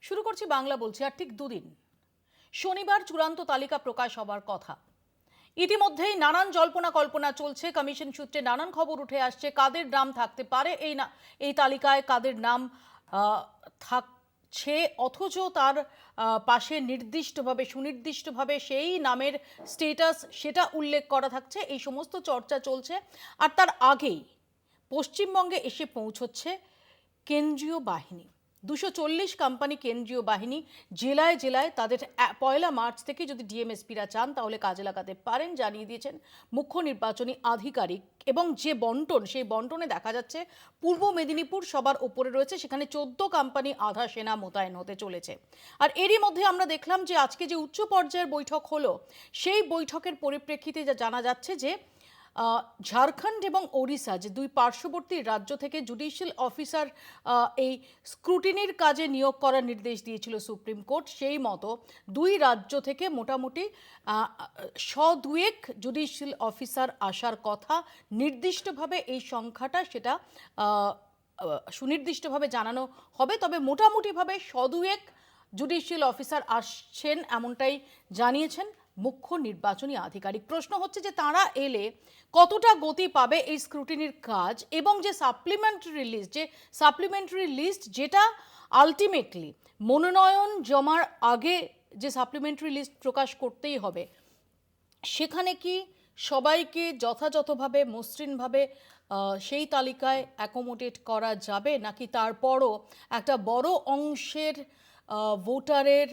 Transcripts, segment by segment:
শুরু করছি বাংলা বলছি। আর ঠিক দুদিন শনিবার চূড়ান্ত তালিকা প্রকাশ হবার কথা। ইতিমধ্যেই নানান জল্পনা কল্পনা চলছে, কমিশন সূত্রে নানান খবর উঠে আসছে কাদের নাম থাকতে পারে এই তালিকায়, কাদের নাম থাকছে, অথচ তার পাশে সুনির্দিষ্টভাবে সেই নামের স্টেটাস সেটা উল্লেখ করা থাকছে। এই সমস্ত চর্চা চলছে। আর তার আগেই পশ্চিমবঙ্গে এসে পৌঁছচ্ছে কেন্দ্রীয় বাহিনী। 240 কোম্পানি কেন্দ্রীয় বাহিনী জেলায় জেলায় তাদের 1 মার্চ থেকে যদি ডিএমএসপিরা চান তাহলে কাজে লাগাতে পারেন, জানিয়ে দিয়েছেন মুখ্য নির্বাচনী আধিকারিক। এবং যে বন্টন, সেই বন্টনে দেখা যাচ্ছে পূর্ব মেদিনীপুর সবার ওপরে রয়েছে, সেখানে 14 কোম্পানি আধা সেনা মোতায়েন হতে চলেছে। আর এরই মধ্যে আমরা দেখলাম যে আজকে যে উচ্চ পর্যায়ের বৈঠক হলো, সেই বৈঠকের পরিপ্রেক্ষিতে যা জানা যাচ্ছে যে ঝাড়খণ্ড এবং ওড়িশা যে দুই পার্শ্ববর্তী রাজ্য থেকে জুডিশিয়াল অফিসার এই স্ক্রুটিনির কাজে নিয়োগ করার নির্দেশ দিয়েছিল সুপ্রিম কোর্ট, সেই মতো দুই রাজ্য থেকে মোটামুটি 100-2 জুডিশিয়াল অফিসার আসার কথা। নির্দিষ্টভাবে এই সংখ্যাটা সেটা সুনির্দিষ্টভাবে জানানো হবে, তবে মোটামুটিভাবে 100-2 জুডিশিয়াল অফিসার আসছেন এমনটাই জানিয়েছেন মুখ্য নির্বাচনী আধিকারিক। প্রশ্ন হচ্ছে যে তারা এলে কতটা গতি পাবে এই স্ক্রুটিনির কাজ, এবং যে সাপ্লিমেন্টারি লিস্ট যেটা আলটিমেটলি মনোনয়ন জমার আগে যে সাপ্লিমেন্টারি লিস্ট প্রকাশ করতেই হবে, সেখানে কি সবাইকে যথাযথভাবে মসৃণভাবে সেই তালিকায় অ্যাকোমোডেট করা যাবে, নাকি তারপরও একটা বড় অংশের ভোটারের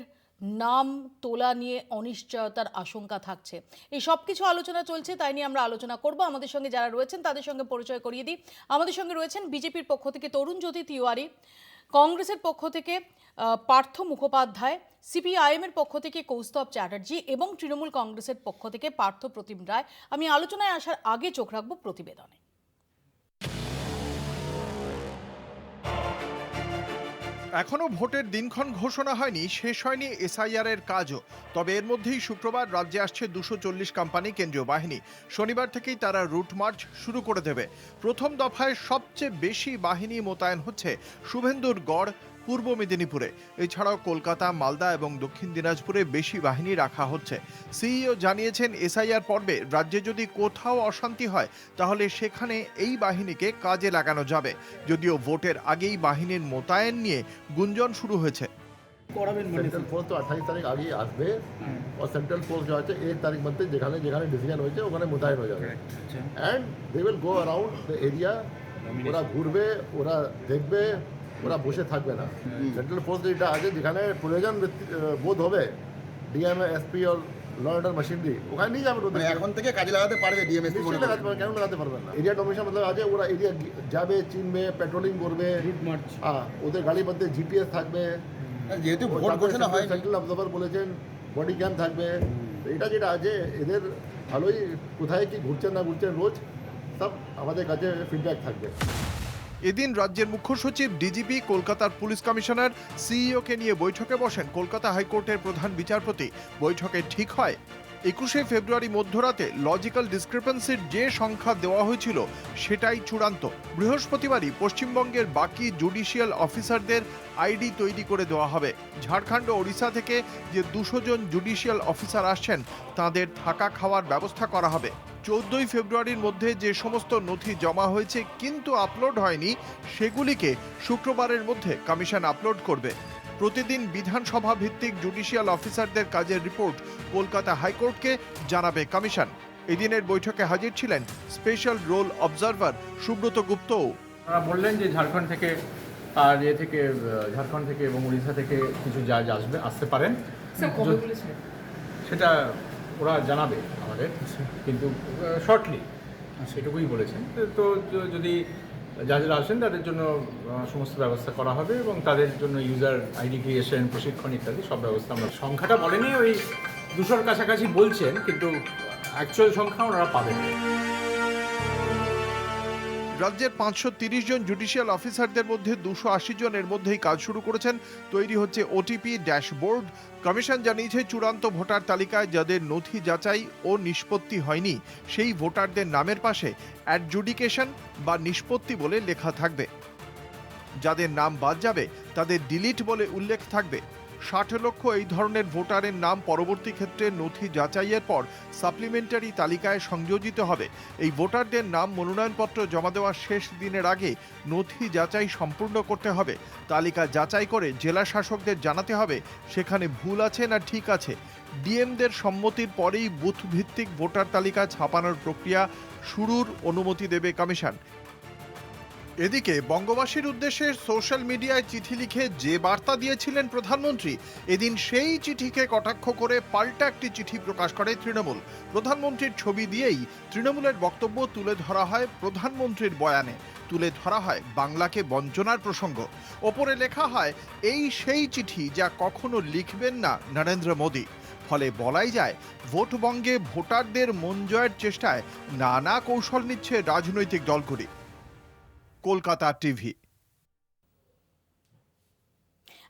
নাম তোলা নিয়ে অনিশ্চয়তার আশঙ্কা থাকছে? এই সব কিছু আলোচনা চলছে, তাই নিয়ে আমরা আলোচনা করব। আমাদের সঙ্গে যারা রয়েছেন তাদের সঙ্গে পরিচয় করিয়ে দিই। আমাদের সঙ্গে রয়েছেন বিজেপির পক্ষ থেকে তরুণজ্যোতি তিওয়ারি, কংগ্রেসের পক্ষ থেকে পার্থ মুখোপাধ্যায়, সিপিআইএমের পক্ষ থেকে কৌস্তব চ্যাটার্জি এবং তৃণমূল কংগ্রেসের পক্ষ থেকে পার্থ প্রতিম রায়। আমি আলোচনায় আসার আগে চোখ রাখবো প্রতিবেদনে। এখনো ভোটের দিনক্ষণ ঘোষণা হয়নি, শেষ হয়নি এসআইআর এর কাজও। তবে এর মধ্যেই শুক্রবার রাজ্যে আসছে 240 কোম্পানি কেন্দ্রীয় বাহিনী। শনিবার থেকেই তারা রুট মার্চ শুরু করে দেবে। প্রথম দফায় সবচেয়ে বেশি বাহিনী মোতায়েন হচ্ছে শুভেন্দুর গড় পূর্ব মেদিনীপুরে। এছাড়াও কলকাতা, মালদা এবং দক্ষিণ দিনাজপুরে বেশি বাহিনী রাখা হচ্ছে। সিইও জানিয়েছেন, এসআইআর পর্বে রাজ্যে যদি কোথাও অশান্তি হয় তাহলে সেখানে এই বাহিনীকে কাজে লাগানো যাবে। যদিও ভোটের আগেই বাহিনীর মোতায়েন নিয়ে গুঞ্জন শুরু হয়েছে। সেন্ট্রাল ফোর্স তো 28 তারিখ আগেই আসবে, আর সেন্ট্রাল ফোর্স যা আছে 1 তারিখ মধ্যে যেখানে যেখানে ডিসিশন হয়েছে ওখানে মোতায়েন হয়ে যাবে। And they will go around the area. ওরা ঘুরবে, ওরা দেখবে, ওরা বসে থাকবে না। সেন্ট্রাল ফোর্স যেটা আছে, যেখানে প্রয়োজন বোধ হবে ডিএমএ, এসপি আর ল অ্যান্ড মেশিনারি, ওখানে নিয়ে যাবে। মানে এখন থেকে কাজে লাগাতে পারবে ডিএমএসপি, লাগাতে পারবে, কেন লাগাতে পারবেন না? এরিয়া ডমিনেশন মতলব আছে, ওরা এরিয়া যাবে, চিনবে, পেট্রোলিং করবে, ওদের গাড়ির মধ্যে জিপিএস থাকবে। যেহেতু ভোট ঘোষণা হয়, সেন্ট্রাল অবজারভার বলেছেন, বডি ক্যাম থাকবে। এটা যেটা আছে, এদের ভালোই কোথায় কি ঘুরছেন না ঘুরছেন রোজ সব আমাদের কাছে ফিডব্যাক থাকবে। এদিন রাজ্যের মুখ্য সচিব, ডিজিপি, কলকাতার পুলিশ কমিশনার, সিইওকে নিয়ে বৈঠকে বসেন কলকাতা হাইকোর্টের প্রধান বিচারপতি। বৈঠকে ঠিক হয় 21 ফেব্রুয়ারি মধ্যরাতে লজিক্যাল ডিসক্রিপেন্সির যে সংখ্যা দেওয়া হয়েছিল সেটাই চূড়ান্ত। বৃহস্পতিবারই পশ্চিমবঙ্গের বাকি জুডিশিয়াল অফিসারদের আইডি তৈরি করে দেওয়া হবে। ঝাড়খণ্ড ও ওড়িশা থেকে যে 200 জন জুডিশিয়াল অফিসার আসছেন তাদের থাকা খাওয়ার ব্যবস্থা করা হবে। 14 ফেব্রুয়ারির মধ্যে যে সমস্ত নথি জমা হয়েছে কিন্তু আপলোড হয়নি, সেগুলিকে শুক্রবারের মধ্যে কমিশন আপলোড করবে। প্রতিদিন বিধানসভা ভিত্তিক জুডিশিয়াল অফিসারদের কাজের রিপোর্ট কলকাতা হাইকোর্টকে জানাবে কমিশন। এদিনের বৈঠকে হাজির ছিলেন স্পেশাল রোল অবজারভার সুব্রত গুপ্ত। বললেন যে ঝাড়খণ্ড থেকে আর ঝাড়খণ্ড থেকে এবং উড়িষ্যা থেকে কিছু জাজ আসতে পারেন, সেটা ওরা জানাবে আমাদের, কিন্তু শর্টলি সেটুকুই বলেছেন। তো যদি যারা আসেন তাদের জন্য সমস্ত ব্যবস্থা করা হবে এবং তাদের জন্য ইউজার আইডি ক্রিয়েশন, প্রশিক্ষণ ইত্যাদি সব ব্যবস্থা। আমরা সংখ্যাটা বলেনি, ওই 200-র কাছাকাছি বলছেন, কিন্তু অ্যাকচুয়াল সংখ্যা ওনারা পাবেন। রাজ্যের 530 জন জুডিশিয়াল অফিসারদের মধ্যে 280 জনের মধ্যেই কাজ শুরু করেছেন। তৈরি হচ্ছে ওটিপি ড্যাশবোর্ড। কমিশন জানিয়েছে, চূড়ান্ত ভোটার তালিকায় যাদের নথি যাচাই ও নিষ্পত্তি হয়নি সেই ভোটারদের নামের পাশে অ্যাডজুডিকেশন বা নিষ্পত্তি বলে লেখা থাকবে। যাদের নাম বাদ যাবে তাদের ডিলিট বলে উল্লেখ থাকবে। 60 লক্ষ এই ধরনের ভোটারের নাম পরবর্তী ক্ষেত্রে নথি যাচাইয়ের পর সাপ্লিমেন্টারি তালিকায় সংযোজিত হবে। এই ভোটারদের নাম মনোনয়নপত্র জমা দেওয়ার শেষ দিনের আগে নথি যাচাই সম্পূর্ণ করতে হবে। তালিকা যাচাই করে জেলা শাসকদের জানাতে হবে সেখানে ভুল আছে না ঠিক আছে। ডিএমদের সম্মতির পরেই বুথ ভিত্তিক ভোটার তালিকা ছাপানোর প্রক্রিয়া শুরুর অনুমতি দেবে কমিশন। এদিকে বঙ্গবাসীর উদ্দেশ্যে সোশ্যাল মিডিয়ায় চিঠি লিখে যে বার্তা দিয়েছিলেন প্রধানমন্ত্রী, এদিন সেই চিঠিকে কটাক্ষ করে পাল্টা একটি চিঠি প্রকাশ করে তৃণমূল। প্রধানমন্ত্রীর ছবি দিয়েই তৃণমূলের বক্তব্য তুলে ধরা হয় প্রধানমন্ত্রীর বয়ানে। তুলে ধরা হয় বাংলাকে বঞ্চনার প্রসঙ্গ। ওপরে লেখা হয় এই সেই চিঠি যা কখনো লিখবেন না নরেন্দ্র মোদী। ফলে বলাই যায় ভোটবঙ্গে ভোটারদের মন জয়ের চেষ্টায় নানা কৌশল নিচ্ছে রাজনৈতিক দলগুলি। কলকাতা টিভি।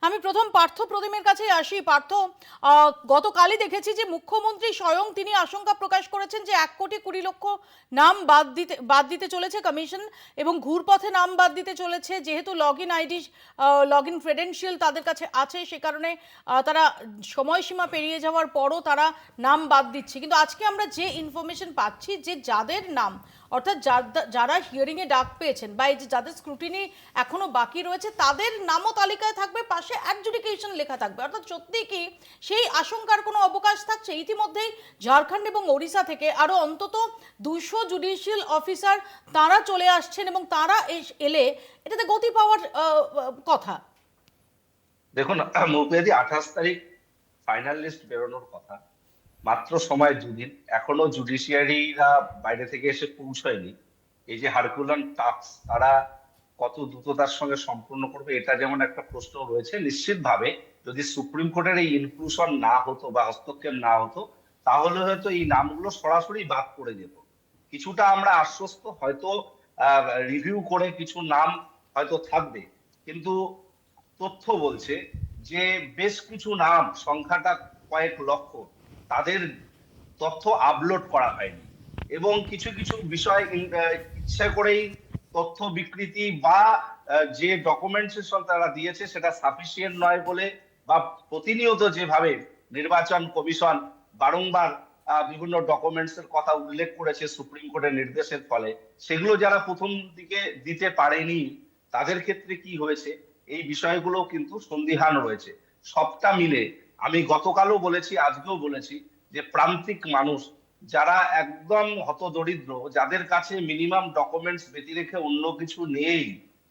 আমি প্রথম পার্থ প্রতিমের কাছে আসি। পার্থ, গতকালই দেখেছি যে মুখ্যমন্ত্রী স্বয়ং তিনি আশঙ্কা প্রকাশ করেছেন যে 1,20,00,000 নাম বাদ দিতে চলেছে কমিশন, এবং ঘুরপথে নাম বাদ দিতে চলেছে। যেহেতু লগ ইন ক্রেডেনশিয়াল তাদের কাছে আছে, সে কারণে তারা সময়সীমা পেরিয়ে যাওয়ার পরও তারা নাম বাদ দিচ্ছে। কিন্তু আজকে আমরা যে ইনফরমেশন পাচ্ছি যে যাদের নাম, অর্থাৎ যারা হিয়ারিংয়ে ডাক পেয়েছেন বা এই যে যাদের স্ক্রুটিনি এখনো বাকি রয়েছে, তাদের নামও তালিকায় থাকবে, পাশে অ্যাডজুডিকেশন লেখা থাকবে। অর্থাৎ সত্যি কি সেই আশঙ্কার কোনো অবকাশ থাকছে? ইতিমধ্যেই ঝাড়খণ্ড এবং ওড়িশা থেকে আরো অন্তত 200 জুডিশিয়াল অফিসার তারা চলে আসছেন, এবং তারা এলে এটাতে গতি পাওয়ার কথা। দেখুন মৌপিয়াদি 28 তারিখ ফাইনাল লিস্ট বেরোনোর কথা, মাত্র সময় 2 দিন, এখনো জুডিশিয়ারিরা বাইরে থেকে এসে পৌঁছায়নি। এই যে হারকুলান টাস্ক তারা কত দ্রুততার সঙ্গে সম্পূর্ণ করবে, এটা যেমন একটা প্রশ্ন রয়েছে। নিশ্চিতভাবে যদি সুপ্রিম কোর্টের এই ইনক্লুশন না হতো বা হস্তক্ষেপ না হতো, তাহলে হয়তো এই নামগুলো সরাসরি বাদ পড়ে যেত। কিছুটা আমরা আশ্বস্ত, হয়তো রিভিউ করে কিছু নাম হয়তো থাকবে, কিন্তু তথ্য বলছে যে বেশ কিছু নাম, সংখ্যাটা কয়েক লক্ষ, তাদের তথ্য আপলোড করা হয়নি, এবং কিছু কিছু বিষয় ইচ্ছা করেই তথ্য বিকৃতি বা যে ডকুমেন্টেশন তারা দিয়েছে সেটা সাফিসিয়েন্ট নয় বলে, বা প্রতিনিয়ত যেভাবে নির্বাচন কমিশন বারংবার বিভিন্ন ডকুমেন্টস এর কথা উল্লেখ করেছে সুপ্রিম কোর্টের নির্দেশের ফলে, সেগুলো যারা প্রথম দিকে দিতে পারেনি তাদের ক্ষেত্রে কি হয়েছে, এই বিষয়গুলো কিন্তু সন্দিহান রয়েছে। সবটা মিলে আমি গতকালও বলেছি, আজকেও বলেছি, যে প্রান্তিক মানুষ যারা একদম হতদরিদ্র, যাদের কাছে মিনিমাম ডকুমেন্টস ব্যতি রেখে অন্য কিছু নেই,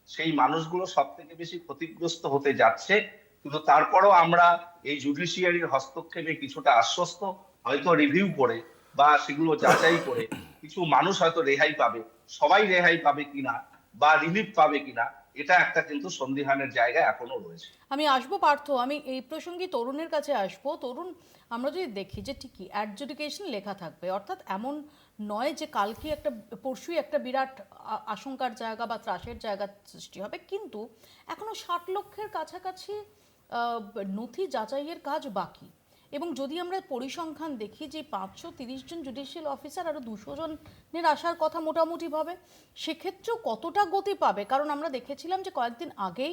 সেই মানুষগুলো সব থেকে বেশি ক্ষতিগ্রস্ত হতে যাচ্ছে। কিন্তু তারপরও আমরা এই জুডিশিয়ারির হস্তক্ষেপে কিছুটা আশ্বস্ত, হয়তো রিভিউ করে বা সেগুলো যাচাই করে কিছু মানুষ হয়তো রেহাই পাবে। সবাই রেহাই পাবে কিনা বা রিলিফ পাবে কিনা, এটা একটা কিন্তু সন্দিহানের জায়গা এখনো রয়েছে। আমি আসবো পার্থ, আমি এই প্রসঙ্গে তরুণের কাছে আসবো। তরুণ, আমরা যদি দেখি যে ঠিকই অ্যাডজুডিকেশন লেখা থাকবে, অর্থাৎ এমন নয় যে কালকে পরশুই একটা বিরাট আশঙ্কার জায়গা বা ত্রাসের জায়গা সৃষ্টি হবে, কিন্তু এখনো 60 লক্ষের কাছাকাছি নথি যাচাইয়ের কাজ বাকি। এবং যদি আমরা পরিসংখ্যান দেখি যে 530 জন জুডিশিয়াল অফিসার আরও 200 জনের আসার কথা মোটামুটিভাবে, সেক্ষেত্রেও কতটা গতি পাবে? কারণ আমরা দেখেছিলাম যে কয়েকদিন আগেই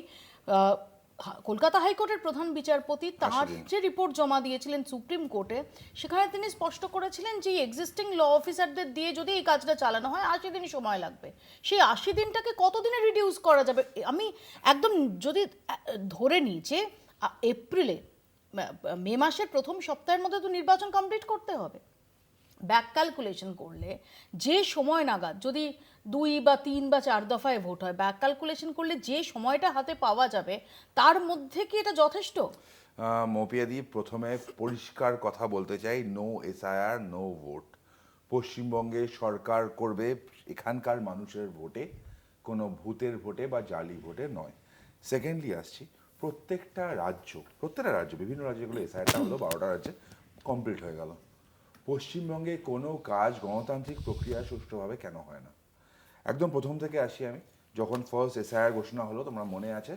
কলকাতা হাইকোর্টের প্রধান বিচারপতি তার যে রিপোর্ট জমা দিয়েছিলেন সুপ্রিম কোর্টে, সেখানে তিনি স্পষ্ট করেছিলেন যে এক্সিস্টিং ল অফিসারদের দিয়ে যদি এই কাজটা চালানো হয় 80 দিন সময় লাগবে। সেই 80 দিনটাকে কতদিনে রিডিউস করা যাবে? আমি একদম যদি ধরে নিই যে এপ্রিলে, মে মাসের প্রথম সপ্তাহের মধ্যে তো নির্বাচন কমপ্লিট করতে হবে, ব্যাক ক্যালকুলেশন করলে যে সময় নাগাদ যদি 2 বা 3 বা 4 দফায় ভোট হয়, ব্যাক ক্যালকুলেশন করলে যে সময়টা হাতে পাওয়া যাবে, তার মধ্যে কি এটা যথেষ্ট? মৌপিয়াদি, প্রথমে পরিষ্কার কথা বলতে চাই, নো এসআইআর, নো ভোট। পশ্চিমবঙ্গে সরকার করবে এখানকার মানুষের ভোটে, কোনো ভূতের ভোটে বা জালি ভোটে নয়। সেকেন্ডলি আসছি, প্রত্যেকটা রাজ্য, বিভিন্ন রাজ্যগুলো এসআইআরটা হলো 12টা রাজ্যে কমপ্লিট হয়ে গেল। পশ্চিমবঙ্গে কোনো কাজ গণতান্ত্রিক প্রক্রিয়া সুষ্ঠুভাবে কেন হয় না? একদম প্রথম থেকে আসি আমি, যখন ফার্স্ট এসআইআর ঘোষণা হলো, তোমরা মনে আছে,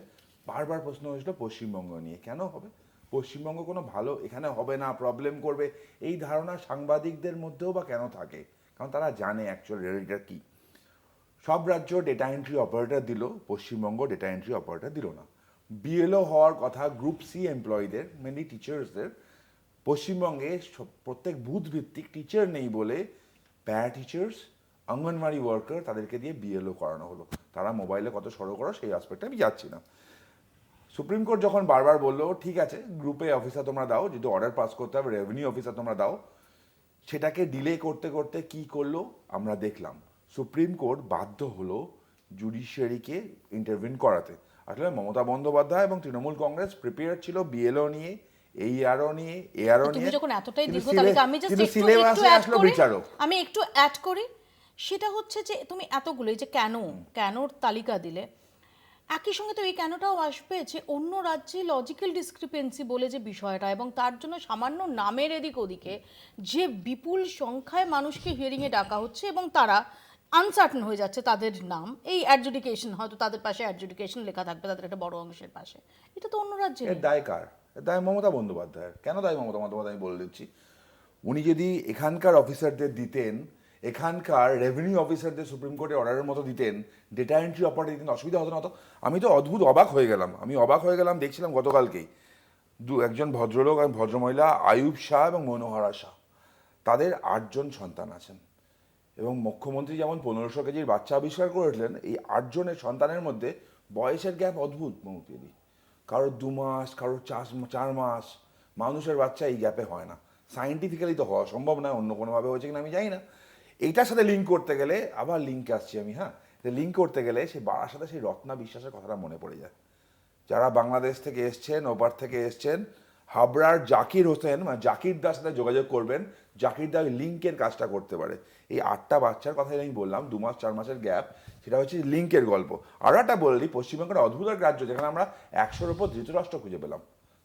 বারবার প্রশ্ন হয়েছিল পশ্চিমবঙ্গ নিয়ে, কেন হবে? পশ্চিমবঙ্গ কোনো ভালো এখানে হবে না, প্রবলেম করবে, এই ধারণা সাংবাদিকদের মধ্যেও বা কেন থাকে? কারণ তারা জানে অ্যাকচুয়াল রিয়ালিটিটা কী। সব রাজ্য ডেটা এন্ট্রি অপারেটর দিল, পশ্চিমবঙ্গ ডেটা এন্ট্রি অপারেটর দিল না। বিএলও হওয়ার কথা গ্রুপ সি এমপ্লয়ীদের, মেনলি টিচার্সদের, পশ্চিমবঙ্গে প্রত্যেক বুথ ভিত্তিক টিচার নেই বলে প্যারা টিচার্স, অঙ্গনওয়াড়ি ওয়ার্কার তাদেরকে দিয়ে বিএলও করানো হলো। তারা মোবাইলে কত সরো করো সেই আসপেক্টে আমি যাচ্ছি না। সুপ্রিম কোর্ট যখন বারবার বললো ঠিক আছে গ্রুপে অফিসার তোমরা দাও, যদি অর্ডার পাস করতে হবে রেভিনিউ অফিসার তোমরা দাও, সেটাকে ডিলে করতে করতে কি করলো আমরা দেখলাম। সুপ্রিম কোর্ট বাধ্য হলো জুডিশিয়ারিকে ইন্টারভিন করাতে। আসলে মমতা বন্দ্যোপাধ্যায় এবং তৃণমূল কংগ্রেস প্রিপেয়ার ছিল বিএলও নিয়ে, এইআরও নিয়ে, এআরও তুমি নিয়ে, যখন এতটাই কিন্তু দীর্ঘ তালিকা, আমি জাস্ট কিন্তু একটু সিলেবাসে অ্যাড আসলো করি, বিচারক। আমি একটু অ্যাড করি, সেটা হচ্ছে যে তুমি এতগুলো এই যে কেনর তালিকা দিলে, একই সঙ্গে তো এই কেনটাও আসবে যে অন্য রাজ্যে লজিক্যাল ডিসক্রিপেন্সি বলে যে বিষয়টা, এবং তার জন্য সামান্য নামের এদিক ওদিকে যে বিপুল সংখ্যায় মানুষকে হিয়ারিংয়ে ডাকা হচ্ছে এবং তারা আনসার্টেন হয়ে যাচ্ছে তাদের নাম, এই অ্যাডজুডিকেশন হয়তো তাদের পাশে অ্যাডজুডিকেশন লেখা থাকবে তাদের একটা বড় অংশের পাশে, এটা তো অন্য রাজ্যে এর দায় কার? এর দায় মমতা বন্দ্যোপাধ্যায়ের। কেন দায় মমতা বন্দ্যোপাধ্যায়? আমি বলে দিচ্ছি। উনি যদি এখানকার অফিসারদের দিতেন, এখানকার রেভিনিউ অফিসারদের সুপ্রিম কোর্টের অর্ডারের মতো দিতেন, ডেটা এন্ট্রি অপারেটর দিতেন, অসুবিধা হতো না। তো আমি তো অবাক হয়ে গেলাম, দেখছিলাম গতকালকেই একজন ভদ্রলোক এবং ভদ্রমহিলা আয়ুব শাহ এবং মনোহরা শাহ, তাদের 8 জন সন্তান আছেন, এবং মুখ্যমন্ত্রী যেমন 1500 কেজির বাচ্চা আবিষ্কার করেছিলেন, এই 8 জনের সন্তানের মধ্যে বয়সের গ্যাপ অদ্ভুত মমতাদি, কারোর 2 মাস, কারোর 4 মাস। মানুষের বাচ্চা এই গ্যাপে হয় না, সায়েন্টিফিক্যালি তো হওয়া সম্ভব নয়, অন্য কোনোভাবে হয়েছে কিনা আমি জানি না। এইটার সাথে লিঙ্ক করতে গেলে আবার লিঙ্কে আসছি আমি, লিঙ্ক করতে গেলে সেই বাড়ার সাথে সেই রত্না বিশ্বাসের কথাটা মনে পড়ে যায়, যারা বাংলাদেশ থেকে এসছেন, ওপার থেকে এসছেন। হাবড়ার জাকির হোসেন মানে জাকির দার সাথে যোগাযোগ করবেন, জাকির দা লিঙ্কের কাজটা করতে পারে। এই 8টা বাচ্চার কথাই আমি বললাম, 2 মাস 4 মাসের গ্যাপ, সেটা হচ্ছে লিঙ্কের গল্প। আরও একটা বললি, পশ্চিমবঙ্গের অদ্ভুত এক রাজ্য যেখানে আমরা 100-র উপর ধৃতরাষ্ট্র খুঁজে পেলাম,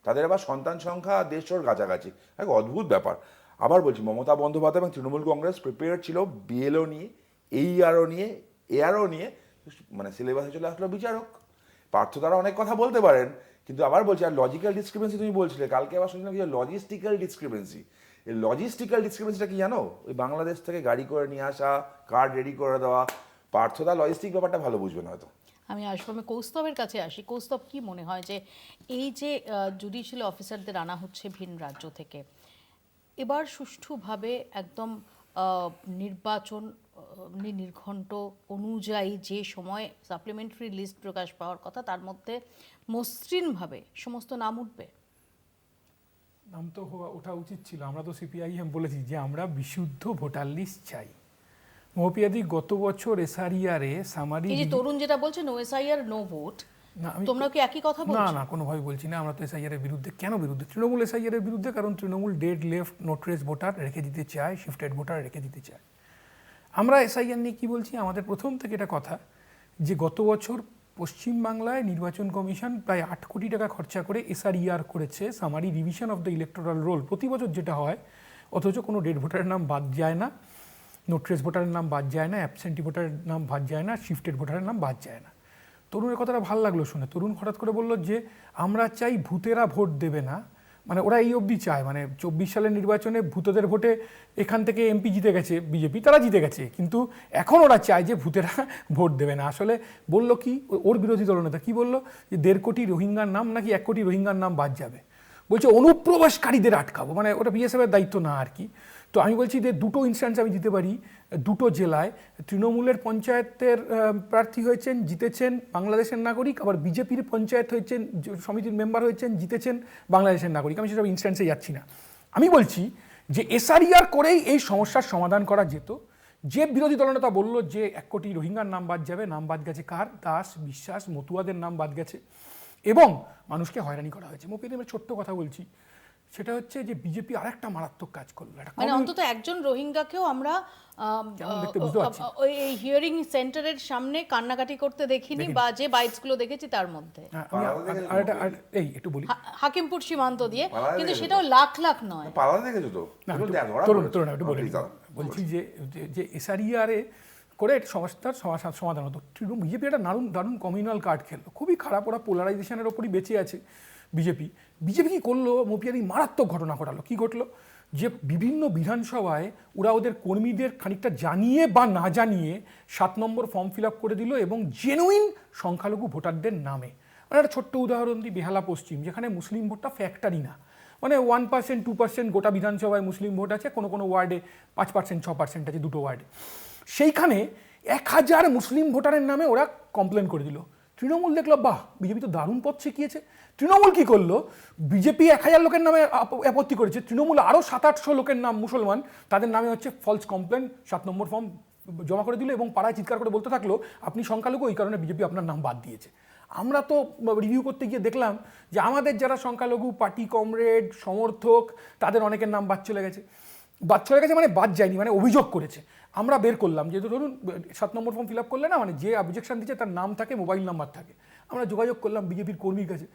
তাদের আবার সন্তান সংখ্যা 150-র কাছাকাছি, এক অদ্ভুত ব্যাপার। আবার বলছি, মমতা বন্দ্যোপাধ্যায় এবং তৃণমূল কংগ্রেস প্রিপেয়ার ছিল বিএলও নিয়ে, এইআরও নিয়ে, এআরও নিয়ে, মানে সিলেবাসে চলে আসলো বিচারক। পার্থ তারা অনেক কথা বলতে পারেন, কিন্তু আবার বলছি, আর লজিক্যাল ডিসক্রিপেন্সি তুমি বলছিলে, কালকে আবার শুনলাম কি লজিস্টিক্যাল ডিসক্রিপেন্সি। এই লজিস্টিক্যাল ডিসক্রিপেন্সিটা কি জানো? ওই বাংলাদেশ থেকে গাড়ি করে নিয়ে আসা, কার্ড রেডি করে দেওয়া। পার্থদা লজিস্টিক ব্যাপারটা ভালো বুঝবে না হয়তো। আমি আসবো, আমি কৌস্তবের কাছে আসি। কৌস্তব, কি মনে হয় যে এই যে জুডিশিয়াল অফিসারদের আনা হচ্ছে ভিন রাজ্য থেকে, এবার সুষ্ঠুভাবে একদম নির্বাচন নির্ঘণ্ট অনুযায়ী যে সময় সাপ্লিমেন্টারি লিস্ট প্রকাশ পাওয়ার কথা, তার মধ্যে মসৃণভাবে সমস্ত নাম উঠবে? নাম তো ওঠা উচিত ছিল। আমরা তো সিপিআইএম বলেছি যে আমরা বিশুদ্ধ ভোটার লিস্ট চাই। মহপিয়াদি গত বছর এসআরইআরে সামারি, এই যে তরুণ যেটা বলছে নো এসআইআর নো ভোট, তোমরা কি একই কথা বলছো? না, কোনোভাবে বলছি না। আমরা তো এসআইআর এর বিরুদ্ধে। কেন বিরুদ্ধে? তৃণমূল এসআইআর এর বিরুদ্ধে, কারণ তৃণমূল ডেড লেফট নোটরেস ভোটার রেখে দিতে চায়, শিফটেড ভোটার রেখে দিতে চায়। আমরা এসআইআর নিয়ে কি বলছি? আমাদের প্রথম থেকে এটা কথা যে গত বছর পশ্চিমবাংলায় নির্বাচন কমিশন প্রায় 8 কোটি টাকা খরচা করে এসআরইআর করেছে, summary revision of the electoral role. প্রতি বছর যেটা হয়, অথচ কোনো ডেড ভোটারের নাম বাদ যায় না, নোটরেস ভোটারের নাম বাদ যায় না, অ্যাবসেন্টি ভোটারের নাম বাদ যায় না, শিফটেড ভোটারের নাম বাদ যায় না। তরুণের কথাটা ভালো লাগলো শুনে। তরুণ হঠাৎ করে বলল যে আমরা চাই ভূতেরা ভোট দেবে না, মানে ওরা এই অবধি চায়, মানে 24 সালের নির্বাচনে ভূতদের ভোটে এখান থেকে এমপি জিতে গেছে বিজেপি, তারা জিতে গেছে, কিন্তু এখন ওরা চায় যে ভূতেরা ভোট দেবে না। আসলে বলল কি, ওর বিরোধী দলনেতা কি বলল, যে 1.5 কোটি রোহিঙ্গার নাম নাকি 1 কোটি রোহিঙ্গার নাম বাদ যাবে। বলছে অনুপ্রবেশকারীদের আটকাবো, মানে ওটা বিএসএফের দায়িত্ব না আর কি। তো আমি বলছি যে 2টো ইনস্ট্যান্স আমি দিতে পারি। 2টো জেলায় তৃণমূলের পঞ্চায়েতের প্রার্থী হয়েছেন, জিতেছেন বাংলাদেশের নাগরিক, আবার বিজেপির পঞ্চায়েত হয়েছেন, সমিতির মেম্বার হয়েছেন, জিতেছেন বাংলাদেশের নাগরিক। আমি সেসব ইনস্ট্যান্সে যাচ্ছি না। আমি বলছি যে এসআরইআর করেই এই সমস্যার সমাধান করা যেত। যে বিরোধী দলনেতা বলল যে 1 কোটি রোহিঙ্গার নাম বাদ যাবে, নাম বাদ গেছে কার? দাস, বিশ্বাস, মতুয়াদের নাম বাদ গেছে, এবং মানুষকে হয়রানি করা হয়েছে। মোপিএমের ছোট্ট কথা বলছি, সেটা হচ্ছে যে বিজেপি আরেকটা মারাত্মক কাজ করলো। মানে অন্তত একজন রোহিঙ্গাকেও আমরা ওই হিয়ারিং সেন্টারের সামনে কান্নাকাটি করতে দেখিনি, বা যে বাইটসগুলো দেখেছি তার মধ্যে। এই একটু বলি, হাকিমপুর সীমান্ত দিয়ে, কিন্তু সেটাও লাখ লাখ নয়। পালাতে দেখেছো তো? তরুণ একটু বলি, বলছি যে এসআরইআরে করে সমস্যার সমাধান হতো। বিজেপি একটা দারুণ কমিউনাল কার্ড খেললো, খুবই খারাপ। ওরা পোলারাইজেশনের ওপরই বেঁচে আছে বিজেপি কি করলো? মোপিয়াদি মারাত্মক ঘটনা ঘটালো। কি ঘটলো? যে বিভিন্ন বিধানসভায় ওরা ওদের কর্মীদের খানিকটা জানিয়ে বা না জানিয়ে 7 নম্বর ফর্ম ফিল আপ করে দিল, এবং জেনুইন সংখ্যালঘু ভোটারদের নামে। মানে একটা ছোট্ট উদাহরণ দিই, বেহালা পশ্চিম, যেখানে মুসলিম ভোটটা ফ্যাক্টরই না, মানে 1% 2% গোটা বিধানসভায় মুসলিম ভোট আছে, কোনো কোনো ওয়ার্ডে 5% 6% আছে, দুটো ওয়ার্ডে। সেইখানে 1000 মুসলিম ভোটারের নামে ওরা কমপ্লেন করে দিল। তৃণমূল দেখলো বাহ, বিজেপি তো দারুণ পথ শিখিয়েছে। তৃণমূল কি করলো, বিজেপি 1000 লোকের নামে আপত্তি করেছে, তৃণমূল আরও 700-800 লোকের নাম মুসলমান, তাদের নামে হচ্ছে ফলস কমপ্লেন 7 নম্বর ফর্ম জমা করে দিল এবং পাড়ায় চিৎকার করে বলতে থাকলো আপনি সংখ্যালঘু, এই কারণে বিজেপি আপনার নাম বাদ দিয়েছে। আমরা তো রিভিউ করতে গিয়ে দেখলাম যে আমাদের যারা সংখ্যালঘু পার্টি কমরেড সমর্থক তাদের অনেকের নাম বাদ চলে গেছে। বাদ চলে গেছে মানে বাদ যায়নি, মানে অভিযোগ করেছে। আমরা বের করলাম, যেহেতু ধরুন 7 নম্বর ফর্ম ফিল আপ করলে না, মানে যে অবজেকশন দিচ্ছে তার নাম থাকে, মোবাইল নাম্বার থাকে। আমরা যোগাযোগ করলাম বিজেপির কর্মীর কাছে,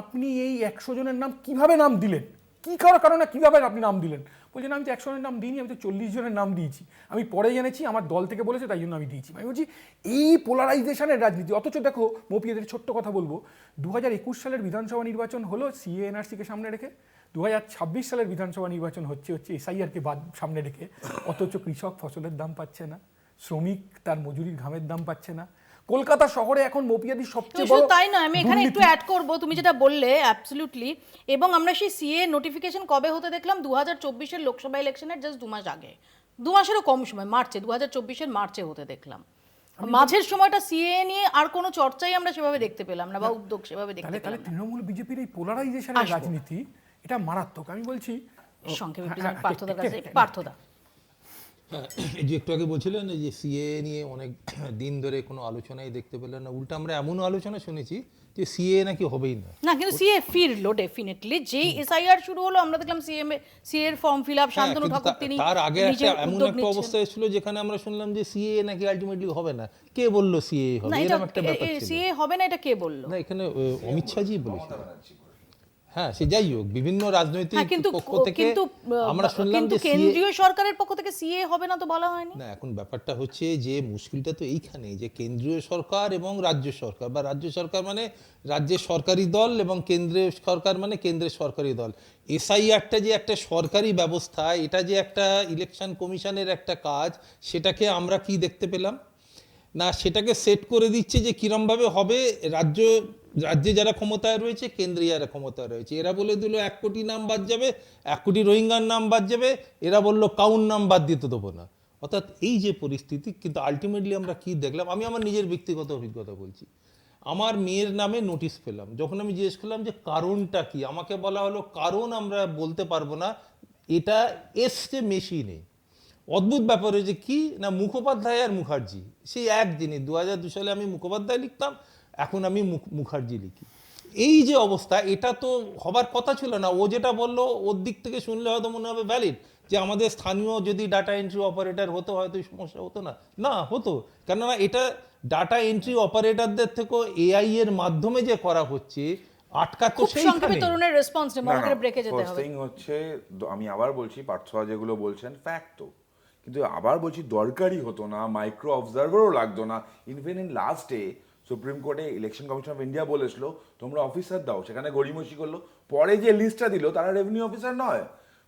আপনি এই 100 জনের নাম কিভাবে নাম দিলেন, কী কারণে কীভাবে আপনি নাম দিলেন? বলছেন আমি তো 100 জনের নাম দিইনি, আমি তো 40 জনের নাম দিয়েছি, আমি পরে জেনেছি আমার দল থেকে বলেছে তাই জন্য আমি দিয়েছি। আমি বলছি এই পোলারাইজেশনের রাজনীতি। অথচ দেখো মৌপিয়াদের ছোট্ট কথা বলবো, 2021 সালের বিধানসভা নির্বাচন হলো সিএ এনআরসিকে সামনে রেখে, 2026 সালের বিধানসভা নির্বাচন হচ্ছে এসআইআরকে সামনে রেখে, অথচ কৃষক ফসলের দাম পাচ্ছে না, শ্রমিক তার মজুরির ঘামের দাম পাচ্ছে না। কলকাতা শহরে এখন মৌপিয়াদি সবচেয়ে বড়, তাই নয়, আমি এখানে একটু অ্যাড করব, তুমি যেটা বললে অ্যাবসলিউটলি। এবং আমরা সেই সিএ নোটিফিকেশন কবে হতে দেখলাম, 2024-এর লোকসভা ইলেকশনের জাস্ট 2 মাস আগে, 2 মাসেরও কম সময়, মার্চে, 2024-এর মার্চে হতে দেখলাম। মাঝের সময়টা সিএ নিয়ে আর কোনো চর্চাই আমরা সেভাবে দেখতে পেলাম না, বা উদ্যোগ সেভাবে দেখতে পেলাম না। তৃণমূল বিজেপির এই পোলারাইজেশনের রাজনীতি এটা মারাত্মক। আমি বলছি সংক্ষেপে পার্থদার কাছে, পার্থদা হ্যাঁ, যে একটু আগে বলছিলেন যে সিএ নিয়ে অনেক দিন ধরে কোনো আলোচনাই দেখতে পেলেন না, উল্টা আমরা এমনও আলোচনা শুনেছি যে সিএ নাকি হবেই না। না, কিন্তু সিএ ফিরলো ডেফিনেটলি, যেই এসআইআর শুরু হলো আমরা দেখলাম সিএ এর form fill up, Shantanu Thakur তিনি তার আগে নিজে একটা এমন একটা অবস্থা ছিল যেখানে আমরা শুনলাম যে সিএ নাকি আলটিমেটলি হবে না। কে বললো সিএ হবে? এরকম একটা ব্যাপার ছিল। সিএ হবে না এটা কে বললো? না, এখানে অমিত শাহজি বলেছিল। হ্যাঁ, সে যাই হোক, বিভিন্ন রাজনৈতিক পক্ষ থেকে আমরা শুনলাম যে কেন্দ্রীয় সরকারের পক্ষ থেকে সিএ হবে না তো বলা হয়নি। না, এখন ব্যাপারটা হচ্ছে যে মুশকিলটা তো এইখানে যে কেন্দ্রীয় সরকার এবং রাজ্য সরকার, বা রাজ্য সরকার মানে রাজ্যের সরকারি দল এবং কেন্দ্রীয় সরকার মানে কেন্দ্রের সরকারি দল। এসআইআরটা যে একটা সরকারি ব্যবস্থা, এটা যে একটা ইলেকশন কমিশনের একটা কাজ, সেটাকে আমরা কি দেখতে পেলাম না, সেটাকে সেট করে দিচ্ছে যে কিরমভাবে হবে। রাজ্যে যারা ক্ষমতায় রয়েছে, কেন্দ্রে যারা ক্ষমতায় রয়েছে, এরা বলে দিল 1 কোটি নাম বাদ যাবে, 1 কোটি রোহিঙ্গার নাম বাদ যাবে, এরা বললো কাউন্ট নাম বাদ দিতে দেবো না। অর্থাৎ এই যে পরিস্থিতি, কিন্তু আলটিমেটলি আমরা কি দেখলাম, আমি আমার নিজের ব্যক্তিগত অভিজ্ঞতা বলছি। আমার মেয়ের নামে নোটিশ পেলাম, যখন আমি জিজ্ঞেস করলাম যে কারণটা কি, আমাকে বলা হলো কারণ আমরা বলতে পারবো না, এটা এসছে মেশিনে। অদ্ভুত ব্যাপার হয়েছে কি না, মুখোপাধ্যায় আর মুখার্জি সেই এক জিনিস। 2002 সালে আমি মুখোপাধ্যায় লিখতাম, এখন আমি মুখার্জি লিখি। এই যে অবস্থা, এটা তো হবার কথা ছিল না। ও যেটা বললো, ওর দিক থেকে শুনলে হয়তো মনে হবে ভ্যালিড, যে আমাদের স্থানীয় যদি ডাটা এন্ট্রি অপারেটর হতো হয়তো এই সমস্যা হতো না। না, হতো, কেননা এটা ডাটা এন্ট্রি অপারেটরদের থেকে এআই এর মাধ্যমে যে করা হচ্ছে, আটকাতো সেইখানে। তরুণের রেসপন্স নেই, মনে ব্রেকে যেতে হবে। ফার্স্ট হচ্ছে, আমি আবার বলছি, পার্থা যেগুলো বলছেন ফ্যাক্ট তো, কিন্তু আবার বলছি দরকারই হতো না, মাইক্রো অবজারভারও লাগতো না। ইনফেন ইন লাস্ট ডে সুপ্রিম কোর্টে ইলেকশন কমিশন অফ ইন্ডিয়া বলেছিল তোমরা অফিসার দাও, সেখানে গড়িমসি করলো। পরে যে লিস্টটা দিল তারা রেভিনিউ অফিসার নয়,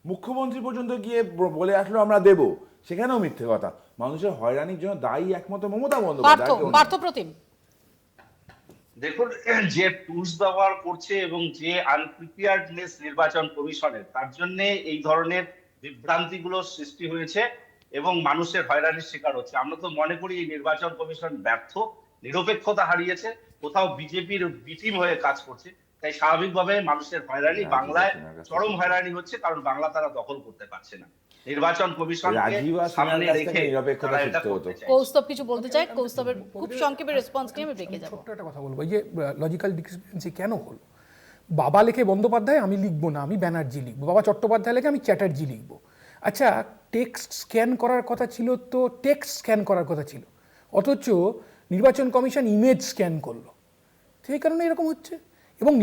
মুখ্যমন্ত্রী পর্যন্ত গিয়ে বলে আসলো আমরা দেবো, সেখানেও মিথ্যে কথা। মানুষের হয়রানির জন্য দায়ী একমাত্র মমতা বন্দ্যোপাধ্যায়। দেখুন, যে টুলস ব্যবহার করছে এবং যে আনপ্রিপেয়ার্ডনেস নির্বাচন কমিশনের, তার জন্য এই ধরনের বিভ্রান্তিগুলো সৃষ্টি হয়েছে এবং মানুষের হয়রানির শিকার হচ্ছে। আমরা তো মনে করি এই নির্বাচন কমিশন ব্যর্থ, নিরপেক্ষতা হারিয়েছে, কোথাও বিজেপির বিটিম হয়ে কাজ করছে। তাই স্বাভাবিকভাবে মানুষের হয়রানি, বাংলায় চরম হয়রানি হচ্ছে, কারণ বাংলা তারা দখল করতে পারছে না। নির্বাচন কমিশনকে সামনে রেখে কৌস্তব কিছু বলতে চাই, কৌস্তবের খুব সংক্ষেপে রেসপন্স নিয়ে আমি ব্রেকে যাব। ছোট্ট একটা কথা বলবো, এই যে লজিক্যাল ডিসক্রিপেন্সি কেন হলো? বাবা লেখে বন্দ্যোপাধ্যায়, আমি লিখবো না, আমি ব্যানার্জি লিখবো। বাবা চট্টোপাধ্যায় লেখে, আমি চ্যাটার্জি লিখবো। আচ্ছা, টেক্সট স্ক্যান করার কথা ছিল তো টেক্সট স্ক্যান করার কথা ছিল, অথচ নির্বাচন কমিশন ইমেজ স্ক্যান করলো। সেই কারণে এরকম হচ্ছে। এবং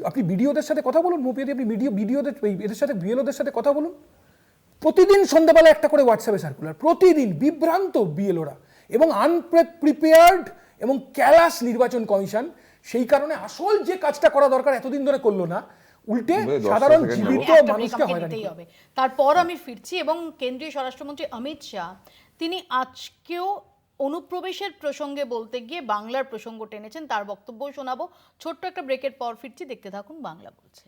আপনি বিডিওদের সাথে কথা বলুন, মোপিয়াদি আপনি বিডিওদের এদের সাথে বিএলওদের সাথে কথা বলুন, প্রতিদিন সন্ধ্যাবেলা একটা করে হোয়াটসঅ্যাপে সার্কুলার, প্রতিদিন বিভ্রান্ত বিএলওরা এবং আনপ্রিপেয়ার্ড এবং ক্যালাস নির্বাচন কমিশন। সেই কারণে আসল যে কাজটা করা দরকার এতদিন ধরে করলো না, উল্টে সাধারণ জীবিত মানুষকে হয়রানি হবে। তারপর আমি ফিরছি এবং কেন্দ্রীয় স্বরাষ্ট্রমন্ত্রী অমিত শাহ তিনি আজকেও অনুপ্রবেশের প্রসঙ্গে বলতে গিয়ে বাংলার প্রসঙ্গ টেনেছেন, তার বক্তব্য শোনাবো। ছোট্ট একটা ব্রেকের পর ফিরছি, দেখতে থাকুন বাংলা বলছে।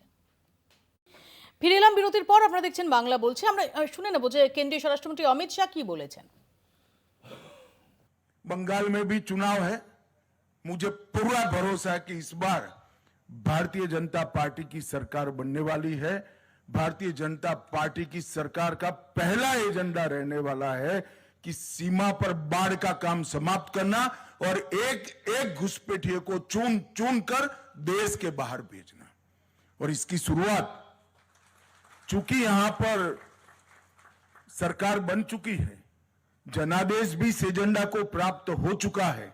ফিরে এলাম বিরতির পর, আপনারা দেখছেন বাংলা বলছে। আমরা শুনে নেব যে কেন্দ্রীয় স্বরাষ্ট্রমন্ত্রী অমিত শাহ কি বলেছেন। बंगाल में भी चुनाव है। मुझे पूरा भरोसा है कि इस बार भारतीय जनता पार्टी की सरकार बनने वाली है। भारतीय जनता पार्टी की सरकार का पहला एजेंडा रहने वाला है कि सीमा पर बाढ़ का काम समाप्त करना और एक एक घुसपैठिए को चुन चुन कर देश के बाहर भेजना। और इसकी शुरुआत, चूंकि यहां पर सरकार बन चुकी है, जनादेश भी इस एजेंडा को प्राप्त हो चुका है।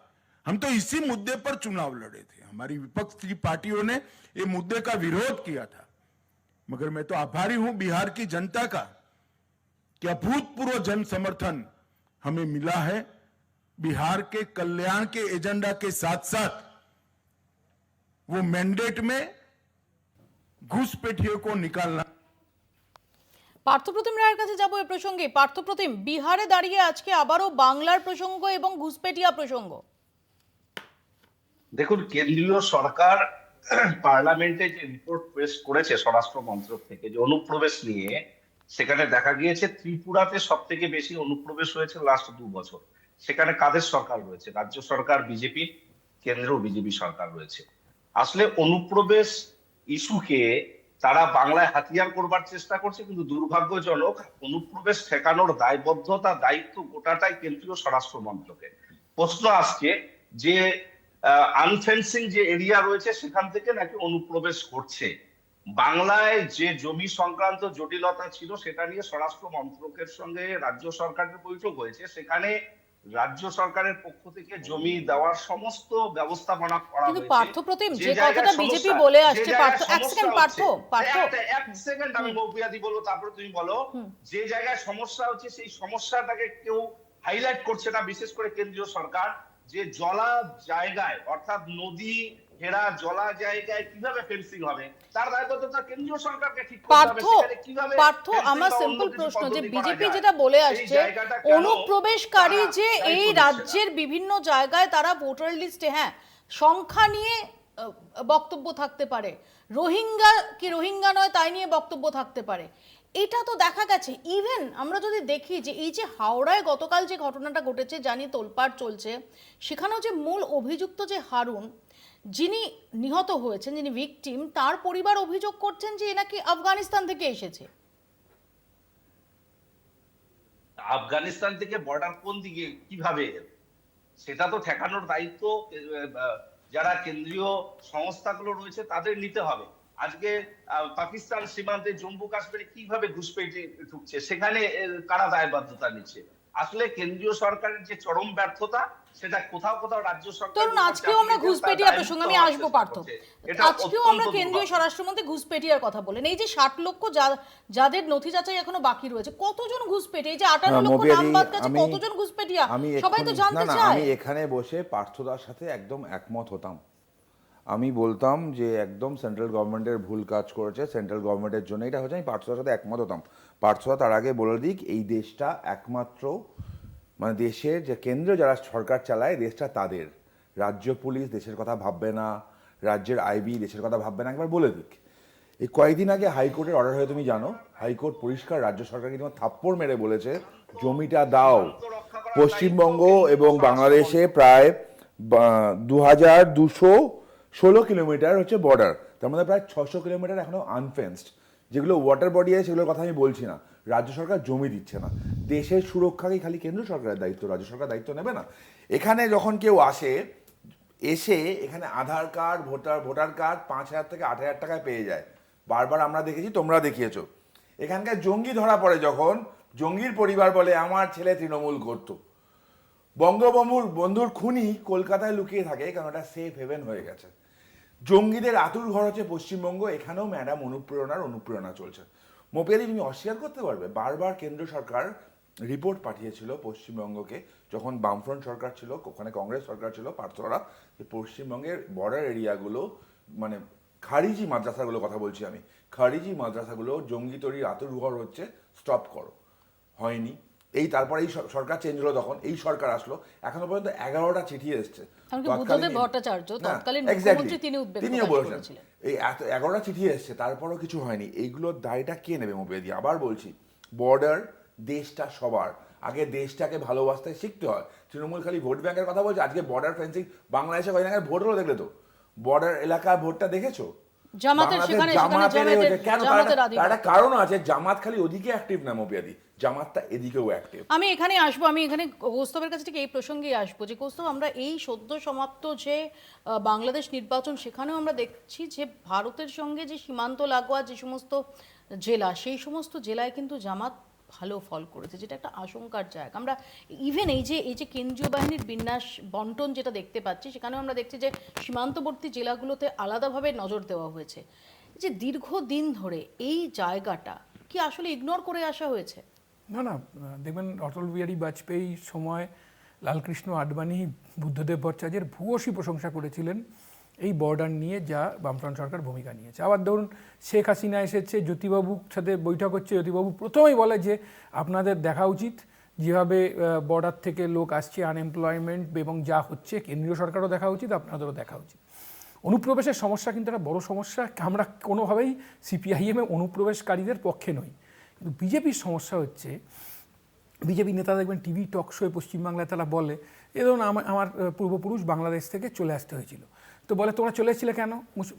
हम तो इसी मुद्दे पर चुनाव लड़े थे। हमारी विपक्ष की पार्टियों ने ये मुद्दे का विरोध किया था, मगर मैं तो आभारी हूं बिहार की जनता का कि अभूतपूर्व जन समर्थन हमें मिला है। बिहार के कल्याण के एजेंडा के साथ साथ वो मैंडेट में घुसपैठियों को निकालना। পার্থপ্রতিম রায়ের কাছে যাবো এ প্রসঙ্গে। পার্থপ্রতিম, বিহারে দাঁড়িয়ে আজকে আবারও বাংলার প্রসঙ্গ এবং ঘুসপেটিয়া প্রসঙ্গ। দেখুন, কেন্দ্রীয় সরকার পার্লামেন্টে যে রিপোর্ট পেশ করেছে স্বরাষ্ট্র মন্ত্রক থেকে যে অনুপ্রবেশ নিয়ে, সেখানে দেখা গিয়েছে ত্রিপুরাতে সব থেকে বেশি অনুপ্রবেশ হয়েছে লাস্ট 2 বছর। সেখানে কাদের সরকার রয়েছে? রাজ্য সরকার বিজেপি, কেন্দ্রেও বিজেপি সরকার রয়েছে। আসলে অনুপ্রবেশ ইস্যুকে তারা বাংলায় হাতিয়ার করবার চেষ্টা করছে, কিন্তু দুর্ভাগ্যজনক অনুপ্রবেশ ঠেকানোর দায়বদ্ধতা, দায়িত্ব গোটাটাই কেন্দ্রীয় স্বরাষ্ট্র মন্ত্রকের। প্রশ্ন আসছে যে আনফেন্সিং যে এরিয়া রয়েছে সেখান থেকে নাকি অনুপ্রবেশ করছে। বাংলায় যে জমি সংক্রান্ত জটিলতা ছিল সেটা নিয়ে স্বরাষ্ট্র মন্ত্রকের সঙ্গে রাজ্য সরকারের বৈঠক হয়েছে। সেখানে রাজ্য সরকারের পক্ষ থেকে জমি দেওয়ার সমস্ত ব্যবস্থাপনা করা কিন্তু হয়েছে। পার্থপ্রতিম, যে কথাটা বিজেপি বলে আসছে, এক সেকেন্ড আমি মৌপিয়াদি বলবো, তারপরে তুমি বলো। যে জায়গায় সমস্যা হচ্ছে সেই সমস্যাটাকে কেউ হাইলাইট করছে না, বিশেষ করে কেন্দ্রীয় সরকার। যে জলা জায়গায়, অর্থাৎ নদী ঘেরা জলা জায়গায় কিভাবে ফেন্সিং হবে তার দায়িত্বটা কেন্দ্রীয় সরকারকে ঠিক করতে হবে। সেখানে কিভাবে পার্থ, আমার সিম্পল প্রশ্ন, যে বিজেপি যেটা বলে আসছে অনুপ্রবেশকারী যে এই রাজ্যের বিভিন্ন জায়গায় তারা ভোটার লিস্টে, হ্যাঁ, সংখ্যা নিয়ে বক্তব্য থাকতে পারে, রোহিঙ্গা কি রোহিঙ্গা নয় তাই নিয়ে বক্তব্য থাকতে পারে। এটা তো দেখা গেছে। ইভেন আমরা যদি দেখি যে এই যে হাওড়ায় গতকাল যে ঘটনাটা ঘটেছে, জানি তোলপাড় চলছে, সেখানেও যে মূল অভিযুক্ত যে হারুন, যিনি নিহত হয়েছেন, যিনি ভিকটিম, তার পরিবার অভিযোগ করছেন যে এ নাকি আফগানিস্তান থেকে এসেছে। আফগানিস্তান থেকে বর্ডার কোন দিকে কিভাবে সেটা তো ঠেকানোর দায়িত্ব যারা কেন্দ্রীয় সংস্থাগুলো রয়েছে তাদের নিতে হবে। আজকে পাকিস্তান সীমান্তে জম্মু কাশ্মীরে কিভাবে ঘুসপেঠি ঢুকছে, সেখানে কারা দায়বদ্ধতা নিচ্ছে? আসলে কেন্দ্রীয় সরকারের যে চরম ব্যর্থতা, সেটা কোথাও কোথাও রাজ্য সরকার। ধরুন আজকেও আমরা ঘুসপেটিয়া প্রসঙ্গে আমি আসবো পার্থ, আজকেও আমরা কেন্দ্রীয় স্বরাষ্ট্রমন্ত্রী ঘুসপেটিয়ার কথা বলেন। এই যে 60 লক্ষ যাদের নথি যাচাই এখনো বাকি রয়েছে, কতজন ঘুসপেটি? এই যে 58 লক্ষ নাম বাদ গেছে, কতজন ঘুসপেটিয়া? সবাই তো জানতে চায়। আমি এখানে বসে পার্থদার সাথে একদম একমত হতাম। আমি বলতাম যে একদম সেন্ট্রাল গভর্নমেন্টের ভুল কাজ করেছে, সেন্ট্রাল গভর্নমেন্টের জন্য এটা হচ্ছে। আমি পার্থদার সাথে একমত হতাম। পার্থদা তার আগে বলে দিক, এই দেশটা একমাত্র মানে দেশের যে কেন্দ্র যারা সরকার চালায়, দেশটা তাদের। রাজ্য পুলিশ দেশের কথা ভাববে না, রাজ্যের আইবি দেশের কথা ভাববে না, একবার বলে দিক। এই কয়েকদিন আগে হাইকোর্টের অর্ডার হয়ে তুমি জানো, হাইকোর্ট পরিষ্কার রাজ্য সরকারকে তোমার থাপ্পড় মেরে বলেছে জমিটা দাও। পশ্চিমবঙ্গ এবং বাংলাদেশে প্রায় 2216 কিলোমিটার হচ্ছে বর্ডার, তার মধ্যে প্রায় 600 কিলোমিটার এখনো আনফেন্সড। যেগুলো ওয়াটার বডি আছে সেগুলোর কথা আমি বলছি না। রাজ্য সরকার জমি দিচ্ছে না। দেশের সুরক্ষাকে খালি কেন্দ্র সরকারের দায়িত্ব, রাজ্য সরকার দায়িত্ব নেবে না। এখানে যখন কেউ এসে এখানে আধার কার্ড, ভোটার কার্ড 5,000 থেকে 8,000 টাকায় পেয়ে যায়। বারবার আমরা দেখেছি, তোমরা দেখিয়েছো। এখানকার জঙ্গি ধরা পড়ে যখন, জঙ্গির পরিবার বলে আমার ছেলে তৃণমূল করত। বঙ্গবন্ধুর খুনি কলকাতায় লুকিয়ে থাকে, কারণ এটা সেফ হেভেন হয়ে গেছে। জঙ্গিদের আতুর ঘর হচ্ছে পশ্চিমবঙ্গ। এখানেও ম্যাডাম অনুপ্রেরণা চলছে। মোপিয়াদি, তুমি অস্বীকার করতে পারবে, বারবার কেন্দ্র সরকার রিপোর্ট পাঠিয়েছিল পশ্চিমবঙ্গকে, যখন বামফ্রন্ট সরকার ছিল, ওখানে কংগ্রেস সরকার ছিল, পার্থরা, যে পশ্চিমবঙ্গের বর্ডার এরিয়াগুলো, মানে খারিজি মাদ্রাসাগুলো কথা বলছি আমি, খারিজি মাদ্রাসাগুলো জঙ্গি তৈরির আতুর ঘর হচ্ছে, স্টপ করো। হয়নি। এই তারপরে এই সরকার চেঞ্জ হলো, তখন এই সরকার আসলো, এখনো পর্যন্ত 11টা চিঠি এসছে। এমনকি বুদ্ধদেব ভট্টাচার্য তৎকালীন Exactly, মুখ্যমন্ত্রী তিনি উদ্বেগ তিনিও প্রকাশ বলেছেন করেছিলেন। এই 11টা চিঠি এসছে, তারপরেও কিছু হয়নি। এইগুলোর দায়টা কে নেবে মোপিয়াদি? আবার বলছি, বর্ডার দেশটা সবার, আগে দেশটাকে ভালোবাসতে শিখতে হয়। তৃণমূল খালি ভোট ব্যাংকের কথা বলছে। আজকে বর্ডার ফেন্সিং বাংলাদেশে কয়েক জায়গায় ভোট হলো, দেখলে তো? বর্ডার এলাকার ভোটটা দেখেছো? জামাতের সেখানে জামাতের হয়েছে কেন? জামাতের তার একটা কারণ আছে, জামাত খালি ওদিকে অ্যাক্টিভ না মোপিয়াদি, জামাতটা এদিকেও অ্যাক্টিভ। আমি এখানে আসবো, আমি এখানে কৌস্তবের কাছে থেকে এই প্রসঙ্গেই আসবো যে কৌস্তব, আমরা এই সদ্য সমাপ্ত যে বাংলাদেশ নির্বাচন, সেখানেও আমরা দেখছি যে ভারতের সঙ্গে যে সীমান্ত লাগোয়া যে সমস্ত জেলা, সেই সমস্ত জেলায় কিন্তু জামাত ভালো ফল করেছে, যেটা একটা আশঙ্কার জায়গা। আমরা ইভেন এই যে কেন্দ্রীয় বাহিনীর বিন্যাস বন্টন যেটা দেখতে পাচ্ছি, সেখানেও আমরা দেখছি যে সীমান্তবর্তী জেলাগুলোতে আলাদাভাবে নজর দেওয়া হয়েছে। যে দীর্ঘদিন ধরে এই জায়গাটা কি আসলে ইগনোর করে আসা হয়েছে? না না, দেখবেন অটল বিহারী বাজপেয়ীর সময় লালকৃষ্ণ আডবাণী বুদ্ধদেব ভট্টাচার্যের ভূয়সী প্রশংসা করেছিলেন এই বর্ডার নিয়ে, যা বামফ্রন্ট সরকার ভূমিকা নিয়েছে। আবার ধরুন শেখ হাসিনা এসেছে, জ্যোতিবাবুর সাথে বৈঠক হচ্ছে, জ্যোতিবাবু প্রথমেই বলে যে আপনাদের দেখা উচিত যেভাবে বর্ডার থেকে লোক আসছে, আনএমপ্লয়মেন্ট এবং যা হচ্ছে, কেন্দ্রীয় সরকারও দেখা উচিত, আপনাদেরও দেখা উচিত। অনুপ্রবেশের সমস্যা কিন্তু একটা বড় সমস্যা। আমরা কোনোভাবেই সিপিআইএমে অনুপ্রবেশকারীদের পক্ষে নই, কিন্তু বিজেপির সমস্যা হচ্ছে, বিজেপি নেতা দেখবেন টিভি টক শোয়ে পশ্চিমবাংলায় তারা বলে, এ ধরুন আমার পূর্বপুরুষ বাংলাদেশ থেকে চলে আসতে হয়েছিল, তো বলে তোমরা চলে এসেছিলে কেন?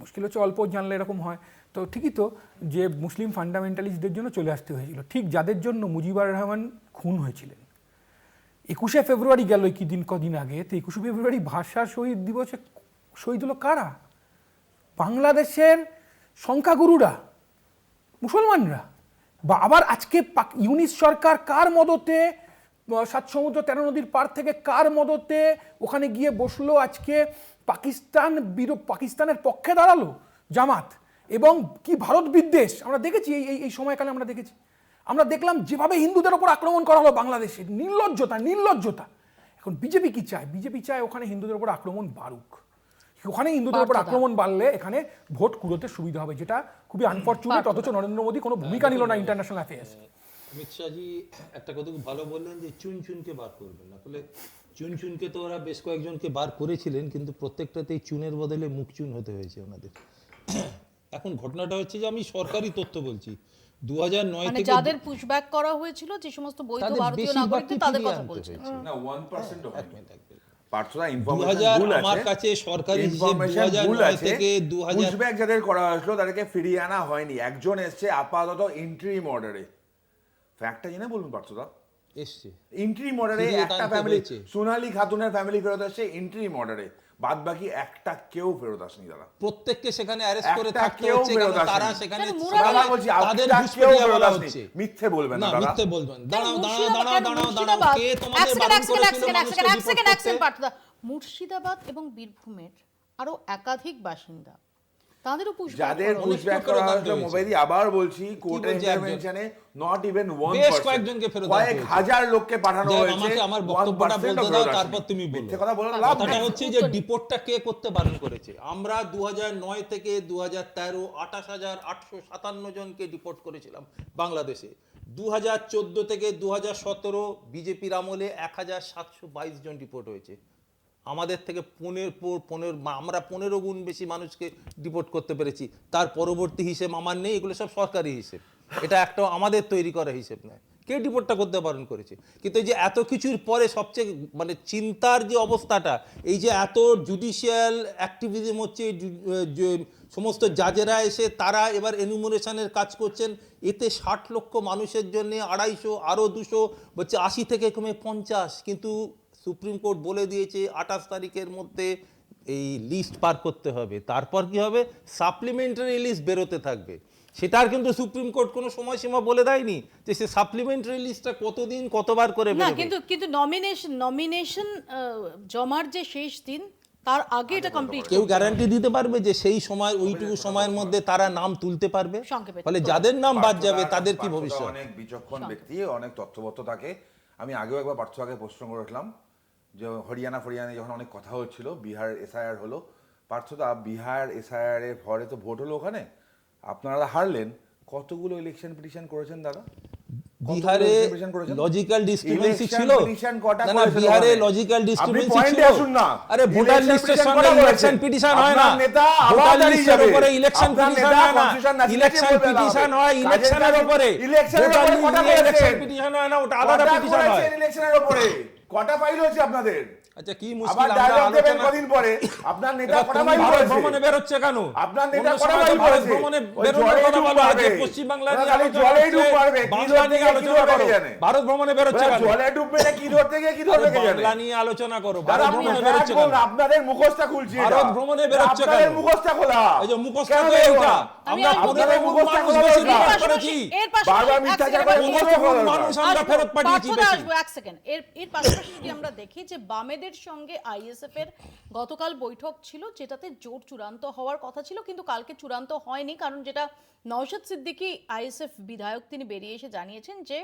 মুশকিল হচ্ছে অল্প জানলে এরকম হয়। তো ঠিকই তো, যে মুসলিম ফান্ডামেন্টালিস্টদের জন্য চলে আসতে হয়েছিল, ঠিক যাদের জন্য মুজিবুর রহমান খুন হয়েছিলেন। 21শে ফেব্রুয়ারি গেল কদিন আগে, তো 21শে ফেব্রুয়ারি ভাষা শহীদ দিবসে শহীদ হলো কারা? বাংলাদেশের সংখ্যাগুরুরা, মুসলমানরা। বা আবার আজকে ইউনিস সরকার কার মদতে 7 সমুদ্র 13 নদীর পার থেকে কার মদতে ওখানে গিয়ে বসলো? আজকে পাকিস্তানের পক্ষে দাঁড়ালো জামাত, এবং কি ভারত বিদ্বেষ আমরা দেখেছি এই সময়কালে। আমরা দেখলাম যেভাবে হিন্দুদের ওপর আক্রমণ করা হলো বাংলাদেশে, নির্লজ্জতা। এখন বিজেপি কি চায়? বিজেপি চায় ওখানে হিন্দুদের ওপর আক্রমণ বাড়ুক, ওখানে হিন্দুদের উপর আক্রমণ বাড়লে এখানে ভোট কুড়োতে সুবিধা হবে, যেটা খুবই আনফরচুনেট। অথচ নরেন্দ্র মোদী কোনো ভূমিকা নিল না ইন্টারন্যাশনাল অ্যাফেয়ার্সে। অমিত শাহজি একটা কথা খুব ভালো বললেন যে চুনকে বার করবেন না, ফলে চুনকে তো ওরা বেশ কয়েকজনকে বার করেছিলেন, কিন্তু প্রত্যেকটাতেই চুনের বদলে মুখ চুন হতে হয়েছে ওনাদের। এখন ঘটনাটা হচ্ছে যে আমি সরকারি তথ্য বলছি, 2009 মানে থেকে যাদের পুশব্যাক করা হয়েছিল, যে সমস্ত বৈধ ভারতীয় নাগরিকদের, তাদের কথা বলছেন। না 1% হয়নি। আমার কাছে সরকারি হিসেব 2009 থেকে 2000 পুশব্যাক যাদের করা হয়েছিল তাদেরকে ফিরিয়ে আনা হয়নি। একজন এসছে আপাতত ইন্টারিম অর্ডারে। ফ্যাক্টটা জেনে বলুন পার্থদা, এসছে ইন্টারিম অর্ডারে একটা ফ্যামিলি, সোনালী খাতুনের ফ্যামিলি ফেরত আসছে ইন্টারিম অর্ডারে, বাদ বাকি একটা কেউ ফেরত আসেনি। দাদা প্রত্যেককে সেখানে অ্যারেস্ট করে একটা থাকতে কেউ হচ্ছে, ফেরত কারণ তারা আসেনি। সেখানে দাদা বলছি তাদের একটা কেউ ঘুষপেটিয়া ফেরত বলা আসেনি। হচ্ছে। মিথ্যে বলবেন না না, দাদা, মিথ্যে বলবেন। দাঁড়াও, মুর্শিদাবাদ এবং বীরভূমের আরো একাধিক বাসিন্দা, তাদেরও যাদের পুশব্যাক করা হয়েছিল মোবাইল, আবার বলছি কোর্টের ইন্টারভেনশনে নট ইভেন 1%, কয়েকজনকে ফেরত কয়েক হাজার লোককে পাঠানো হয়েছে। আমাকে আমার বক্তব্যটা বলতে দাও, তারপর তুমি বলো। মিথ্যে কথা বলার লাভ কথাটা নেই। হচ্ছে যে ডিপোর্টটা কে করতে বারণ করেছে? আমরা 2009 থেকে 2013 28,857 জনকে ডিপোর্ট করেছিলাম বাংলাদেশে। 2014 থেকে 2017 বিজেপির আমলে 1,722 জন ডিপোর্ট হয়েছে। আমাদের থেকে 15 গুণ বেশি মানুষকে ডিপোর্ট করতে পেরেছি। তার পরবর্তী হিসেব আমার নেই, এগুলো সব সরকারি হিসেব, এটা একটা আমাদের তৈরি করা হিসেব নয়। কে ডিপোর্টটা করতে বারণ করেছে? কিন্তু এই যে এত কিছুর পরে সবচেয়ে মানে চিন্তার যে অবস্থাটা, এই যে এত জুডিশিয়াল অ্যাক্টিভিজম হচ্ছে, যে সমস্ত জাজেরা এসে তারা এবার এনুমারেশনের কাজ করছেন, এতে 60 লক্ষ মানুষের জন্য 250, আরও 200 বলছে 80 থেকে কমে 50, কিন্তু সুপ্রিম কোর্ট বলে দিয়েছে 28 তারিখের মধ্যে এই লিস্ট পার করতে হবে। তারপর কি হবে? সাপ্লিমেন্টারি লিস্ট বেরোতে থাকবে। সেটার কিন্তু সুপ্রিম কোর্ট কোনো সময়সীমা বলে দেয়নি যে সে সাপ্লিমেন্টারি লিস্টটা কতদিন কতবার করে না, বেরোবে। কিন্তু নমিনেশন জমার যে শেষ দিন, তার আগে এটা কমপ্লিট। কেউ গ্যারান্টি দিতে পারবে যে সেই সময় ওইটুকু সময়ের মধ্যে তারা নাম তুলতে পারবে? ফলে যাদের নাম বাদ যাবে তাদের কি ভবিষ্যৎ? অনেক বিচক্ষণ ব্যক্তি, অনেক তথ্যবদ্ধ থাকে। আমি আগেও একবার পার্থ আগে প্রশ্ন করেছিলাম যে হরিয়ানা যখন অনেক কথা হচ্ছিল, বিহার এসআইআর হলো, পার্থদা বিহার এসআইআর এর পরে তো ভোট হলো, ওখানে আপনারা হারলেন, কতগুলো ইলেকশন পিটিশন করেছেন দাদা? বিহারে petition করেছেন? লজিক্যাল ডিসক্রিমিনেন্সি Election ছিল petition কটা না না করেছেন বিহারে ওখানে? লজিক্যাল আপনি ডিসক্রিমিনেন্সি পয়েন্টে ছিল আসুন না। আরে ভোটার Election লিস্টের petition সঙ্গে কটা ইলেকশন করেছেন? পিটিশন হয় না আপনার নেতা আবার ভোটার দাঁড়িয়ে লিস্টের যাবে। উপরে ইলেকশন আপনার পিটিশন নেতা হয় না constitution নাচিয়ে ইলেকশন বলবে না পিটিশন হবে। হয় কাজের ইলেকশনের কাজে উপরে ইলেকশনের ভোটার উপরে কটা লিস্ট ইলেকশন করেছেন? পিটিশন হয় না ওটা আলাদা কটা পিটিশন হয় করেছেন ইলেকশনের উপরে? কটা ফাইল হয়েছে আপনাদের? আচ্ছা কি আবার মুশকিল আমরা ডায়লগ দেবেন আলোচনা কদিন পরে। আপনার নেতা এবার কটা তুমি ফাইল ভারত করেছে? ভ্রমণে বেরোচ্ছে কেন আপনার নেতা অন্য কটা সময় তো ফাইল ভারত করেছে? ভ্রমণে ওই বেরোনোর জলেই কথা ডুব বলো আজকে মারবে। পশ্চিমবাংলা ওরা নিয়ে খালি আলোচনা জলেই হচ্ছে, ডুব মারবে। কি বাংলা ধরতে নিয়ে গিয়ে কি আলোচনা ধরবে করো কে জানে? ভারত ভ্রমণে বেরোচ্ছে ওরা কেন জলে ডুববে না কি ধরতে গিয়ে কি ধরবে কে জানে? বাংলা নিয়ে আলোচনা করো আর ভারত আপনি ভ্রমণে fact বেরোচ্ছে বলুন, কেন আপনাদের মুখোশটা খুলছি এটা। ভারত ভ্রমণে বেরোচ্ছে কেন? আপনাদের মুখোশটা খোলা। এই যে মুখস্থ কেন তো বেরোবো এইটা না? আমরা আমি 15 গুণ মুখস্থ মানুষ খোলা বেশি দরকার। বিচার করেছি এর পাশাপাশি বারবার এক মিথ্যাচার সেকেন্ড, করে আমি মুখস্থ 15 গুণ খোলা দরকার। মানুষ আমরা আসবো, ফেরত পাঠিয়েছি পার্থদা বেশি আসবো, এক সেকেন্ড। এর পাশাপাশি যদি আমরা দেখি যে বামেদের সঙ্গে আইএসএফ এর গতকাল বৈঠক ছিল যেটাতে জোট চূড়ান্ত হওয়ার কথা ছিল কিন্তু কালকে চূড়ান্ত হয়নি কারণ যেটা নওশাদ সিদ্দিকী আইএসএফ বিধায়ক তিনি বেরিয়ে এসে জানিয়েছেন যে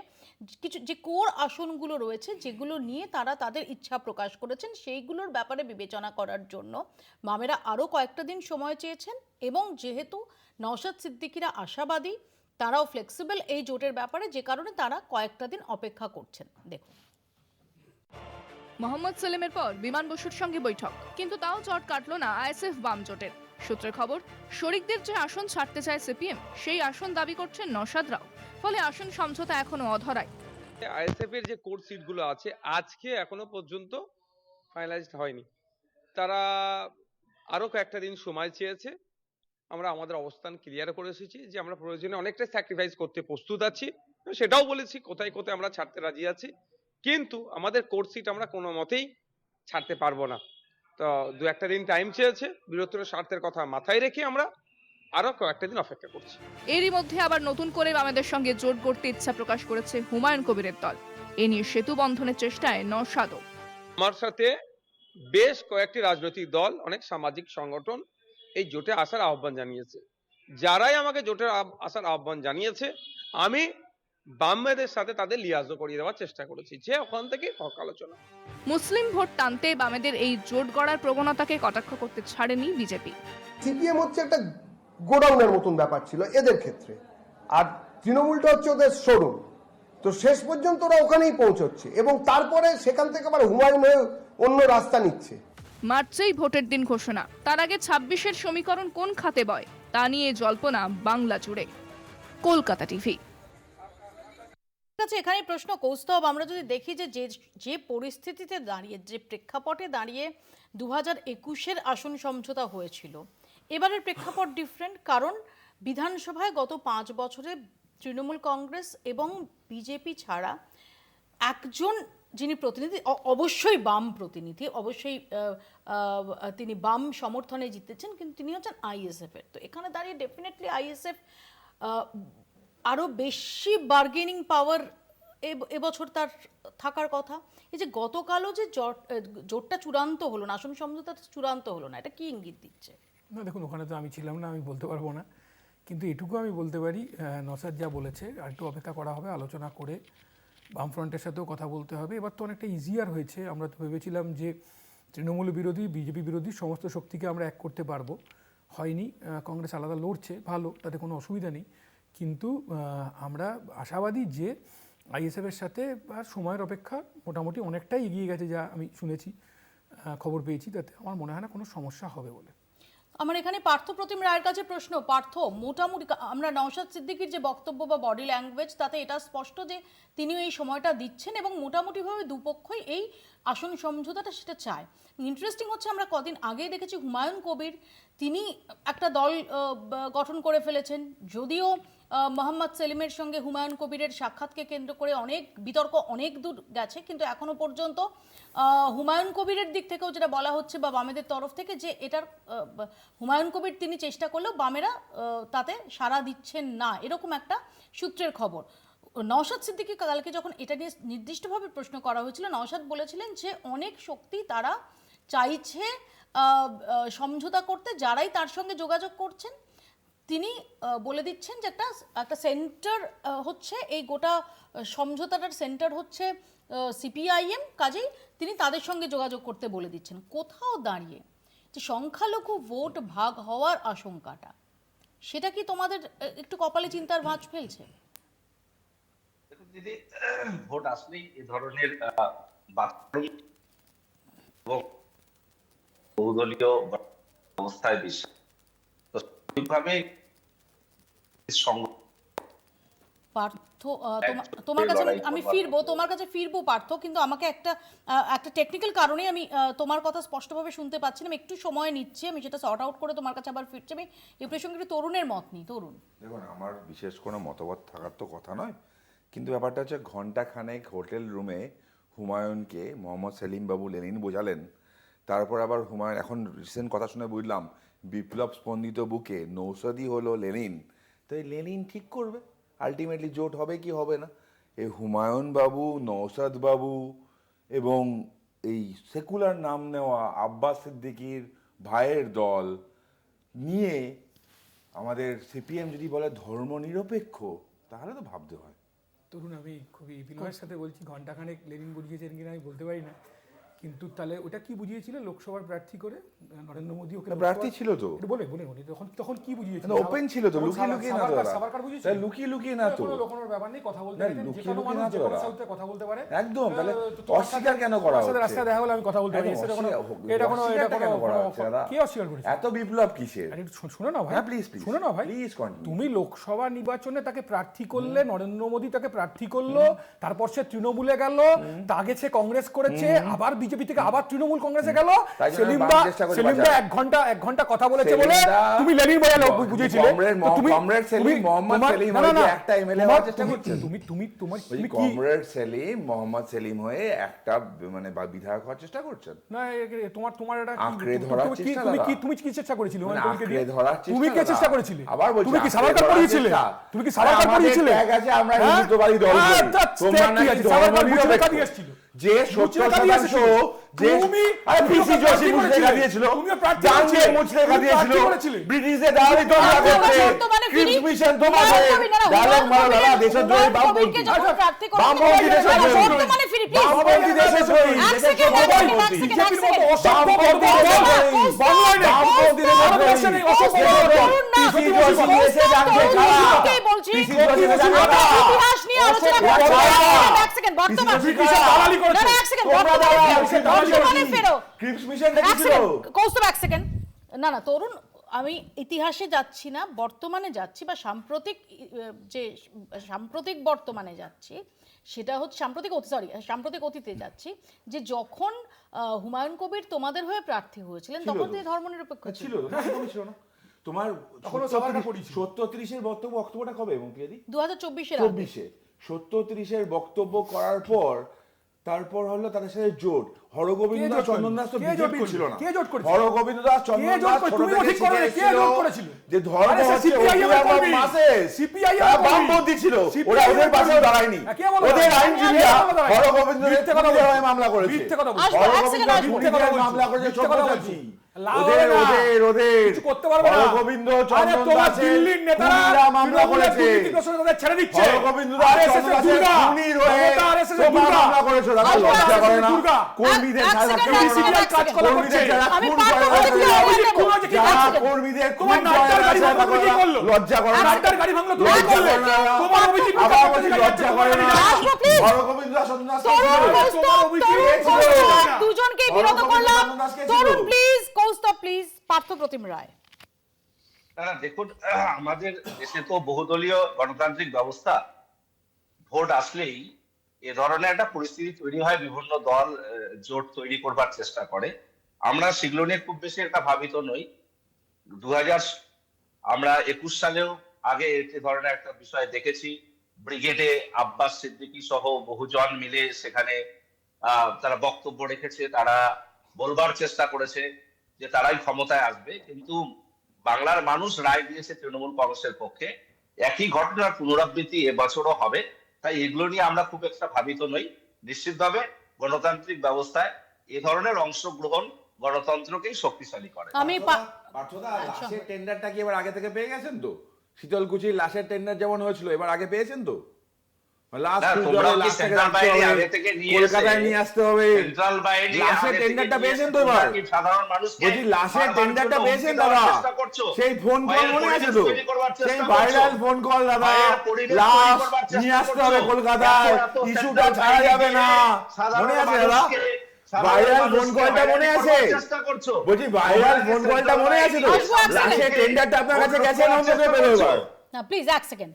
কিছু যে কোর আসনগুলো রয়েছে যেগুলো নিয়ে তারা তাদের ইচ্ছা প্রকাশ করেছেন সেইগুলোর ব্যাপারে বিবেচনা করার জন্য বামেরা আরও কয়েকটা দিন সময় চেয়েছেন এবং যেহেতু নওশাদ সিদ্দিকীরা আশাবাদী তারাও ফ্লেক্সিবল এই জোটের ব্যাপারে যে কারণে তারা কয়েকটা দিন অপেক্ষা করছেন। দেখুন, মোহাম্মদ সেলিমের পর বিমান বসুর সঙ্গে বৈঠক কিন্তু তাও চট কাটলো না আইএসএফ বাম জোটের। সূত্রের খবর, শরিকদের যে আসন ছাড়তে চায় সিপিএম সেই আসন দাবি করছেন নওশাদ রাও, ফলে আসন সমঝোতা এখনো অধরায়। আইএসএফ এর যে কোর সিটগুলো আছে আজকে এখনো পর্যন্ত ফাইনালাইজড হয়নি। তারা আরো কয়েকটা দিন সময় চেয়েছে। আমরা আমাদের অবস্থান ক্লিয়ার করে এসেছি যে আমরা প্রয়োজনে অনেকটা স্যাক্রিফাইস করতে প্রস্তুত আছি, সেটাও বলেছি কোথায় কোথায় আমরা ছাড়তে রাজি আছি, কিন্তু আমাদের কোর সিট আমরা কোনো মতেই ছাড়তে পারবো না। তো দু একটা দিন টাইম চেয়েছে, বৃহত্তর স্বার্থের কথা মাথায় রেখে আমরা আরো কয়েকটা দিন অপেক্ষা করছি। এরই মধ্যে আবার নতুন করে বামেদের সঙ্গে জোট গড়তে ইচ্ছা প্রকাশ করেছে হুমায়ুন কবিরের দল। এ নিয়ে সেতু বন্ধনের চেষ্টায় নওশাদও। আমার সাথে বেশ কয়েকটি রাজনৈতিক দল, অনেক সামাজিক সংগঠন এই জোটে আসার আহ্বান জানিয়েছে। যারাই আমাকে জোটে আসার আহ্বান জানিয়েছে আমি বামেদের সাথে তাদের লিয়াজও করিয়ে দেওয়ার চেষ্টা করেছি, যে ওখান থেকে হক আলোচনা। মুসলিম ভোট টানতে বামেদের এই জোট গড়ার প্রবণতাকে কটাক্ষ করতে ছাড়েনি বিজেপি। সিপিএম হচ্ছে একটা গোডাউনের মতন ব্যাপার ছিল এদের ক্ষেত্রে, আর তৃণমূলটা হচ্ছে ওদের শোরুম। তো শেষ পর্যন্ত ওরা ওখানেই পৌঁছচ্ছে এবং তারপরে সেখান থেকে আবার হুমায়ুন হয়ে অন্য রাস্তা নিচ্ছে। মার্চেই ভোটের দিন ঘোষণা, তার আগে 26-এর সমীকরণ কোন খাতে বয় তা নিয়ে জল্পনা বাংলা জুড়ে। কলকাতা টিভি। এখানে প্রশ্ন কৌস্তব, আমরা যদি দেখি যে যে পরিস্থিতিতে দাঁড়িয়ে যে প্রেক্ষাপটে দাঁড়িয়ে 2021-এর আসন সমঝোতা হয়েছিল, এবারের প্রেক্ষাপট ডিফারেন্ট। কারণ বিধানসভায় গত 5 বছরে তৃণমূল কংগ্রেস এবং বিজেপি ছাড়া একজন যিনি প্রতিনিধি, অবশ্যই বাম প্রতিনিধি, অবশ্যই তিনি বাম সমর্থনে জিতেছেন, কিন্তু তিনি হচ্ছেন আইএসএফ এর। তো এখানে দাঁড়িয়ে ডেফিনেটলি আইএসএফ আরও বেশি বার্গেনিং পাওয়ার এবছর তার থাকার কথা। এই যে গতকালও যে জোটটা চূড়ান্ত হলো না, আসন সমঝোতা চূড়ান্ত হলো না, এটা কি ইঙ্গিত দিচ্ছে? না দেখুন, ওখানে তো আমি ছিলাম না, আমি বলতে পারবো না, কিন্তু এটুকু আমি বলতে পারি নওশাদ যা বলেছে আর একটু অপেক্ষা করা হবে, আলোচনা করে বামফ্রন্টের সাথেও কথা বলতে হবে। এবার তো অনেকটা ইজিয়ার হয়েছে। আমরা তো ভেবেছিলাম যে তৃণমূল বিরোধী বিজেপি বিরোধী সমস্ত শক্তিকে আমরা এক করতে পারবো, হয়নি। কংগ্রেস আলাদা লড়ছে, ভালো, তাতে কোনো অসুবিধা নেই, কিন্তু আমরা আশাবাদী যে আইএসএফের সাথে আর সময়ের অপেক্ষা মোটামুটি অনেকটাই এগিয়ে গেছে, যা আমি শুনেছি, খবর পেয়েছি, তাতে আমার মনে হয় না কোনো সমস্যা হবে বলে। আমার এখানে পার্থপ্রতিম রায়ের কাছে প্রশ্ন। পার্থ, মোটামুটি আমরা নওশাদ সিদ্দিকীর যে বক্তব্য বা বডি ল্যাঙ্গুয়েজ, তাতে এটা স্পষ্ট যে তিনিও এই সময়টা দিচ্ছেন এবং মোটামুটিভাবে দুপক্ষই এই আসন সমঝোতাটা সেটা চায়। ইন্টারেস্টিং হচ্ছে, আমরা কদিন আগেই দেখেছি হুমায়ুন কবির তিনি একটা দল গঠন করে ফেলেছেন। যদিও মোহাম্মদ সেলিমের সঙ্গে হুমায়ুন কবিরের সাক্ষাৎকে কেন্দ্র করে অনেক বিতর্ক অনেক দূর গেছে, কিন্তু এখনো পর্যন্ত হুমায়ুন কবিরের দিক থেকেও যেটা বলা হচ্ছে বা বামেদের তরফ থেকে, যে এটার হুমায়ুন কবির তিনি চেষ্টা করলেও বামেরা তাতে সাড়া দিচ্ছেন না, এরকম একটা সূত্রের খবর। নওশাদ সিদ্দিকী কালকে যখন এটা নিয়ে নির্দিষ্টভাবে প্রশ্ন করা হয়েছিল, নওশাদ বলেছিলেন যে অনেক শক্তি তারা চাইছে সমঝোতা করতে, যারাই তার সঙ্গে যোগাযোগ করছেন তিনি বলে দিচ্ছেন যে একটা সেন্টার হচ্ছে এই গোটা সমঝোতাটার সেন্টার হচ্ছে সিপিআইএম, কাজেই তিনি তাদের সঙ্গে যোগাযোগ করতে বলে দিচ্ছেন। কোথাও দাঁড়িয়ে যে সংখ্যালঘু ভোট ভাগ হওয়ার আশঙ্কাটা, সেটা কি তোমাদের একটু কপালে চিন্তার ভাঁজ ফেলছে? দিদি, ভোট আসলেই এ ধরনের বাতাবরণ এবং বহুদলীয় অবস্থায় বিশ্বাস, তো স্বাভাবিকভাবে পার্থ, তোমার কাছে আমি ফিরবো, তোমার কাছে ফিরবো পার্থ, কিন্তু আমাকে একটা টেকনিক্যাল কারণে আমি তোমার কথা স্পষ্টভাবে শুনতে পাচ্ছি না। আমি একটু সময় নিচ্ছি, আমি সেটা সর্ট আউট করে তোমার কাছে আবার ফিরছি। আমি এই প্রসঙ্গে একটু তরুণের মত নিই। তরুণ, দেখুন, আমার বিশেষ কোনো মতবাদ থাকার তো কথা নয়, কিন্তু ব্যাপারটা হচ্ছে ঘণ্টাখানেক হোটেল রুমে হুমায়ুনকে মোহাম্মদ সেলিম বাবু লেনিন বোঝালেন, তারপর আবার হুমায়ুন, এখন রিসেন্ট কথা শুনে বুঝলাম বিপ্লব স্পন্দিত বুকে নৌসাদি হলো লেনিন। তো এই লেনিন ঠিক করবে আলটিমেটলি জোট হবে কি হবে না। এই হুমায়ুন বাবু, নৌসাদ বাবু এবং এই সেকুলার নাম নেওয়া আব্বাস সিদ্দিকীর ভাইয়ের দল নিয়ে আমাদের সিপিএম যদি বলে ধর্মনিরপেক্ষ, তাহলে তো ভাবতে হয়। তরুণ, আমি খুবই বিনয়ের সাথে বলছি, ঘণ্টাখানেক লেনিন বুঝিয়েছেন কিনা আমি বলতে পারি না, কিন্তু তাহলে ওটা কি বুঝিয়েছিল লোকসভার প্রার্থী করে নরেন্দ্র মোদী? ওকে প্রার্থী ছিল তো, বলে তখন কি বুঝিয়েছিল? ওপেন ছিল তো, লুকিয়ে লুকিয়ে না তো, সাবারকার বুঝিয়েছিল, লুকিয়ে লুকিয়ে না তো, কোনো ব্যাপার নেই, কথা বলতে পারেন, লুকিয়ে যে কোনো লুকিয়ে মানুষ না তো যে কোনো সাউথে কথা বলতে পারে একদম। তাহলে অস্বীকার কেন করা হচ্ছে? রাস্তায় দেখা হলে আমি কথা বলতে পারি, এটা কোনো কে অস্বীকার করেছে? এত বিপ্লব কিসের? শুনো না ভাই, প্লিজ শুনো না ভাই, প্লিজ, তুমি লোকসভা নির্বাচনে তাকে প্রার্থী করলে, নরেন্দ্র মোদী তাকে প্রার্থী করলো, তারপর সে তৃণমূলে গেল, আগে সে কংগ্রেস করেছে, আবার বিজেপি থেকে আবার তৃণমূল কংগ্রেসে গেল, সেলিমদা 1 ঘন্টা কথা বলেছে বলে তুমি লেনিন বলে বুঝিয়েছিলে। কমরেড সেলিম মোহাম্মদ সেলিম হয়ে একটা এমএলএ হওয়ার চেষ্টা করছে। তুমি কমরেড সেলিম মোহাম্মদ সেলিম হয়ে একটা মানে বিধায়ক হওয়ার চেষ্টা করছেন না? তোমার এটা আঁকড়ে ধরার চেষ্টা, তুমি কি চেষ্টা করেছিলে? আঁকড়ে ধরার চেষ্টা, তুমি কি চেষ্টা করেছিলে? আবার বলছি, তুমি কি সাবারকার পড়িয়েছিলে? তুমি কি সাবারকার পড়িয়েছিলে? ঠিক আছে, আমরা হিন্দুত্ববাদী দল করি, তোমরা নাকি ধর্মনিরপেক্ষ, যে 70% যে পিসি জোশী মুচলেখা দিয়েছিল, জানগে মুচলেখা দিয়েছিল, ব্রিটিশদের দাবি তোমরা করতে, ক্রিপস মিশন তোমাদের ডায়লগ মারা দাদা, দেশদ্রোহী বামপন্থী, বামপন্থী দেশদ্রোহী, বামপন্থী দেশদ্রোহী, বামপন্থী দেশদ্রোহী, পিসি জোশী দিয়েছে জানগে খাওয়া, পিসি জোশী দিয়েছে খাওয়া, ইতিহাস নিয়ে আলোচনা করছি। এক সেকেন্ড, বর্তমান না তরুণ, আমি ইতিহাসে যাচ্ছি না, বর্তমানে যাচ্ছি, বা সাম্প্রতিক বর্তমানে যাচ্ছি। সেটা হচ্ছে সাম্প্রতিক অতীতে যাচ্ছি, যে যখন হুমায়ুন কবির তোমাদের হয়ে প্রার্থী হয়েছিলেন তখন তো ধর্মনিরপেক্ষ ছিল না। তোমার 70-30-এর বক্তব্যটা কবে? এবং 2024-এ 70-30-এর বক্তব্য করার পর তারপর হলো তাদের সাথে জোট। হরগোবিন্দ দাস চন্দন দাস তো বিজেপি ছিল না। হরগোবিন্দ দাস চন্দন দাস যে ধর্ম হচ্ছে বামপন্থী ছিল, ওরা ওদের পাশেও দাঁড়ায়নি, ওদের আইনজীবীরা হরগোবিন্দ মামলা করেছে, মামলা করেছে 14 হরগোবিন্দ চন্দন দাসের মামলা করেছে, হরগোবিন্দ দাস চন্দন দাসের খুনির হয়ে মামলা করেছে। লজ্জা করে না? কর্মীদের কর্মীদের লজ্জা করে না? লজ্জা করে না? হরগোবিন্দ দাস চন্দন দাস দুজনকে বিরত করলাম। তরুণ প্লিজ, কৌস্তব প্লিজ, পার্থপ্রতিম রায়। দেখুন, আমাদের দেশে তো বহুদলীয় গণতান্ত্রিক ব্যবস্থা, ভোট আসলেই এ ধরনের একটা পরিস্থিতি তৈরি হয়, বিভিন্ন দল জোট তৈরি করবার চেষ্টা করে। আমরা সেগুলো নিয়ে খুব বেশি একটা ভাবিত নই। 2021 সালেও আগে এ ধরনের একটা বিষয় দেখেছি, ব্রিগেডে আব্বাস সিদ্দিকী সহ বহুজন মিলে সেখানে তারা বক্তব্য রেখেছে, তারা বলবার চেষ্টা করেছে যে তারাই ক্ষমতায় আসবে, কিন্তু বাংলার মানুষ রায় দিয়েছে তৃণমূল কংগ্রেসের পক্ষে। একই ঘটনার পুনরাবৃত্তি এবছরও হবে, তাই এগুলো নিয়ে আমরা খুব একটা ভাবিত নই। নিশ্চিতভাবে গণতান্ত্রিক ব্যবস্থায় এ ধরনের অংশগ্রহণ গণতন্ত্রকেই শক্তিশালী করে। আমি লাশের টেন্ডারটা কি এবার আগে থেকে পেয়ে গেছেন তো? শীতলকুচির লাশের টেন্ডার যেমন হয়েছিল এবার আগে পেয়েছেন তো? লাস্ট না, তোমরা কি সেন্ট্রাল বাহিনী আগে থেকে নিয়ে এসে কলকাতায় নিয়ে আসতে হবে। সেন্ট্রাল বাহিনী লাশের আগে থেকে টেন্ডারটা নিয়ে পেয়েছেন এসে তো এবার? তোমরা কি সাধারণ মানুষকে বলছি লাশের মারবার টেন্ডারটা জন্য পেয়েছেন হুমকি দেওয়ার দাদা? চেষ্টা করছো? সেই ফোন কল ভয়ের মনে আছে পরিবেশ তো? তৈরি করবার চেষ্টা সেই করছো? ভাইরাল ফোন কল দাদা, ভয়ের পরিবেশ তৈরি লাশ করবার চেষ্টা নিয়ে আসতে করছো? হবে কলকাতায়, এত ইস্যুটা সেন্ট্রাল ছাড়া বাহিনী যাবে না। দিয়ে সাধারণ মনে আছে দাদা? মানুষকে- সাধারণ ভাইরাল ফোন মানুষকে কলটা মনে হয়রানি আছে? করবার চেষ্টা করছো? বলছি ভাইরাল তোমরা কি ফোন কলটা সেন্ট্রাল মনে আছে তো? বাহিনী দিয়ে লাশের টেন্ডারটা আপনার কাছে গেছে না অন্য কেউ পেলো এবার? না প্লিজ এক সেকেন্ড,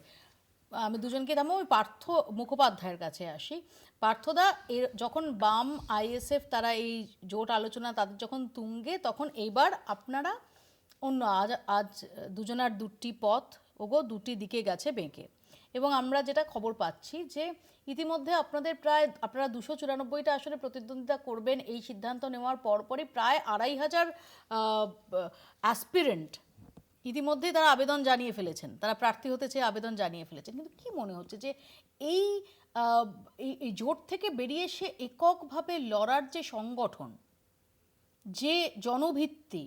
আমি দুজনকে থামো, ওই পার্থ মুখোপাধ্যায়ের কাছে আসি। পার্থদা, এর যখন বাম আইএসএফ তারা এই জোট আলোচনা তাদের যখন তুঙ্গে, তখন এইবার আপনারা অন্য আজ দুজনার দুটি পথ ওগো দুটি দিকে গেছে বেঁকে, এবং আমরা যেটা খবর পাচ্ছি যে ইতিমধ্যে আপনারা 294টা আসলে প্রতিদ্বন্দ্বিতা করবেন এই সিদ্ধান্ত নেওয়ার পরপরই প্রায় 2500 অ্যাসপিরেন্ট ইতিমধ্যেই তারা আবেদন জানিয়ে ফেলেছেন, তারা প্রার্থী হতে চেয়ে আবেদন জানিয়ে ফেলেছেন। কিন্তু কি মনে হচ্ছে যে এই জোট থেকে বেরিয়ে এসে এককভাবে লড়ার যে সংগঠন, যে জনভিত্তি,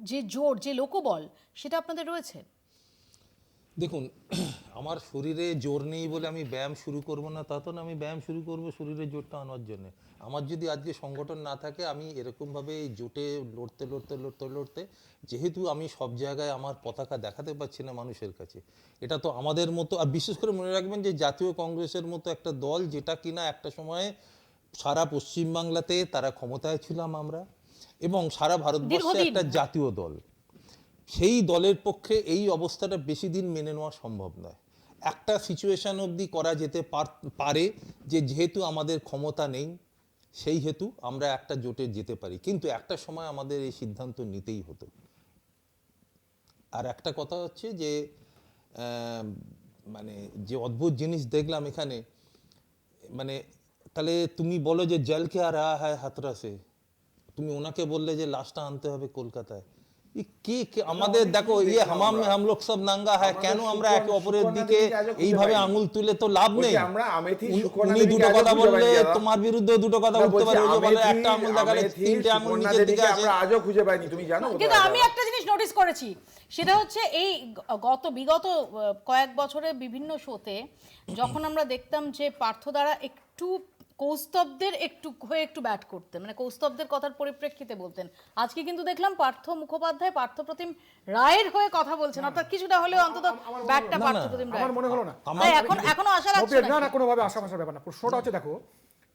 যে জোট, যে লোকবল, সেটা আপনাদের রয়েছে? দেখুন, আমার শরীরে জোর নেই বলে আমি ব্যায়াম শুরু করব না তা তো না, আমি ব্যায়াম শুরু করব শরীরে জোরটা আনার জন্য। আমার যদি আজকে সংগঠন না থাকে, আমি এরকমভাবে জোটে লড়তে যেহেতু আমি সব জায়গায় আমার পতাকা দেখাতে পারছি না মানুষের কাছে, এটা তো আমাদের মতো, আর বিশেষ করে মনে রাখবেন যে জাতীয় কংগ্রেসের মতো একটা দল যেটা কিনা একটা সময়ে সারা পশ্চিমবাংলাতে তারা ক্ষমতায় ছিলাম আমরা, এবং সারা ভারতবর্ষে একটা জাতীয় দল, সেই দলের পক্ষে এই অবস্থাটা বেশি দিন মেনে নেওয়া সম্ভব নয়। একটা সিচুয়েশন অবধি করা যেতে পারে যে যেহেতু আমাদের ক্ষমতা নেই সেই হেতু আমরা একটা জোটে যেতে পারি, কিন্তু একটা সময় আমাদের এই সিদ্ধান্ত নিতেই হতো। আর একটা কথা হচ্ছে যে মানে যে অদ্ভুত জিনিস দেখলাম এখানে, মানে তাহলে তুমি বলো যে জলকে আর রাহা হ্যায় হাতরাসে, তুমি ওনাকে বললে যে লাশটা আনতে হবে কলকাতায়। কি আমাদের দেখো ইয়ে হামাম মে হাম লোগ সব নাঙ্গা হ্যায়, কেন আমরা একে অপরের দিকে এইভাবে আঙুল তুলে তো লাভ নেই। উনি দুটো কথা বললে তোমার বিরুদ্ধে দুটো কথা উঠতে পারে, ওই যে বলে একটা আঙুল দেখালে তিনটে আঙুল নিচের দিকে আছে। আমরা আজও খুঁজে পাইনি, তুমি জানো? কিন্তু আমি একটা জিনিস নোটিস করেছি, সেটা হচ্ছে এই বিগত কয়েক বছরে বিভিন্ন শোতে যখন আমরা দেখতাম যে পার্থ দ্বারা একটু কৌস্তবদের একটু ব্যাট করতেন, মানে কৌস্তবদের কথার পরিপ্রেক্ষিতে বলতেন, আজকে কিন্তু দেখলাম পার্থ মুখোপাধ্যায় পার্থপ্রতিম রায়ের হয়ে কথা বলছেন, অর্থাৎ কিছুটা হলেও অন্তত ব্যাটটা পার্থপ্রতিম রায়। আমার মনে হলো না, এখনো আশা রাখছি না, না কোনোভাবে আশার ব্যাপার না। প্রশ্নটা হচ্ছে, দেখো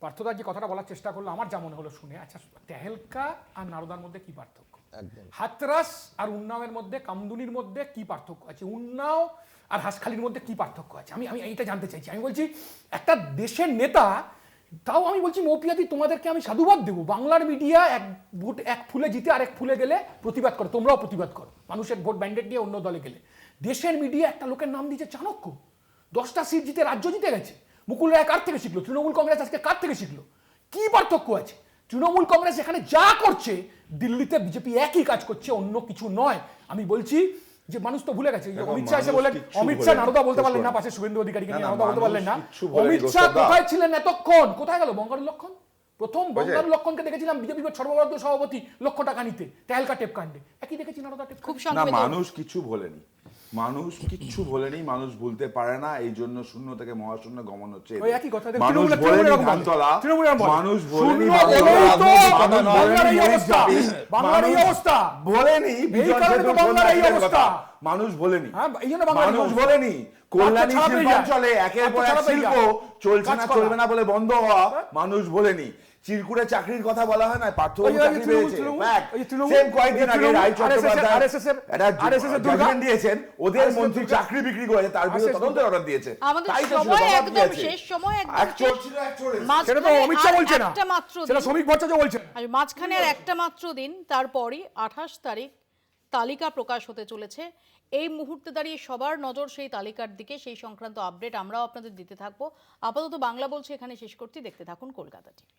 পার্থদা যে কথাটা বলার চেষ্টা করলো, আমার যা মনে হলো শুনে, আচ্ছা তেহেলকা আর নারদার মধ্যে কি পার্থক্য? হাতরাস আর উন্নাওয়ের মধ্যে, কামদুনির মধ্যে কি পার্থক্য আছে? উন্নাও আর হাঁসখালির মধ্যে কি পার্থক্য আছে? আমি এইটা জানতে চাইছি। আমি বলছি একটা দেশের নেতা, তাও আমি বলছি মৌপিয়াদি তোমাদেরকে আমি সাধুবাদ দেবো, বাংলার মিডিয়া এক ফুলে জিতে আরেক ফুলে গেলে প্রতিবাদ করো, তোমরাও প্রতিবাদ করো, মানুষের ভোট ব্যান্ডেড দিয়ে অন্য দলে গেলে। দেশের মিডিয়া একটা লোকের নাম দিয়েছে চাণক্য, 10টা সিট জিতে রাজ্য জিতে গেছে। মুকুল রায় কার থেকে শিখলো? তৃণমূল কংগ্রেস আজকে কার থেকে শিখলো? কি পার্থক্য আছে? তৃণমূল কংগ্রেস এখানে যা করছে, দিল্লিতে বিজেপি একই কাজ করছে, অন্য কিছু নয়। আমি বলছি যে মানুষ তো ভুলে গেছে। অমিত শাহ এসে বললেন, অমিত শাহ নারদা বলতে পারলেন না, পাশে শুভেন্দু অধিকারীকে নিয়ে নারদা বলতে পারলেন না। অমিত শাহ কোথায় ছিলেন এতক্ষণ? কোথায় গেল বঙ্গারু লক্ষণ? প্রথম বঙ্গারু লক্ষণকে দেখেছিলাম বিজেপি সর্বভারতীয় সভাপতি, লক্ষ টাকা নিতে তেহেলকা টেপ কাণ্ডে, একই দেখেছি নারদা টেপ। খুব না, মানুষ কিছু ভোলেনি, মানুষ কিচ্ছু ভোলেনি, মানুষ ভুলতে পারে না, এই জন্য শূন্য থেকে মহাশূন্য গমন হচ্ছে। মানুষ ভোলেনি ধানতলা, মানুষ ভোলেনি মানুষ ভোলেনি, মানুষ ভোলেনি কল্যাণী শিল্পাঞ্চলে একের পর এক শিল্প চলছে না, চলবে না বলে বন্ধ হওয়া মানুষ ভোলেনি। চিরকুটে চাকরির কথা বলা হয় না, পার্থ চাকরি পেয়েছে। সেম কয়েকদিন আগে রায় চট্টোপাধ্যায় একটা জাজমেন্ট দিয়েছেন, ওদের মন্ত্রী চাকরি বিক্রি করেছে, তার বিরুদ্ধে তদন্তের অর্ডার দিয়েছে। তাই তো একদম শেষ সময় সেটা তো অমিত শাহ বলছে না, সেটা শ্রমিক ভট্টাচার্য বলছে। মাঝখানে আর একটা মাত্র দিন, তারপরই 28 তারিখ তালিকা প্রকাশ হতে চলেছে। এই মুহূর্তে দাঁড়িয়ে সবার নজর সেই তালিকার দিকে, সেই সংক্রান্ত আপডেট আমরাও আপনাদের দিতে থাকবো। আপাতত বাংলা বলছি এখানে শেষ করছি, দেখতে থাকুন কলকাতা টিভি।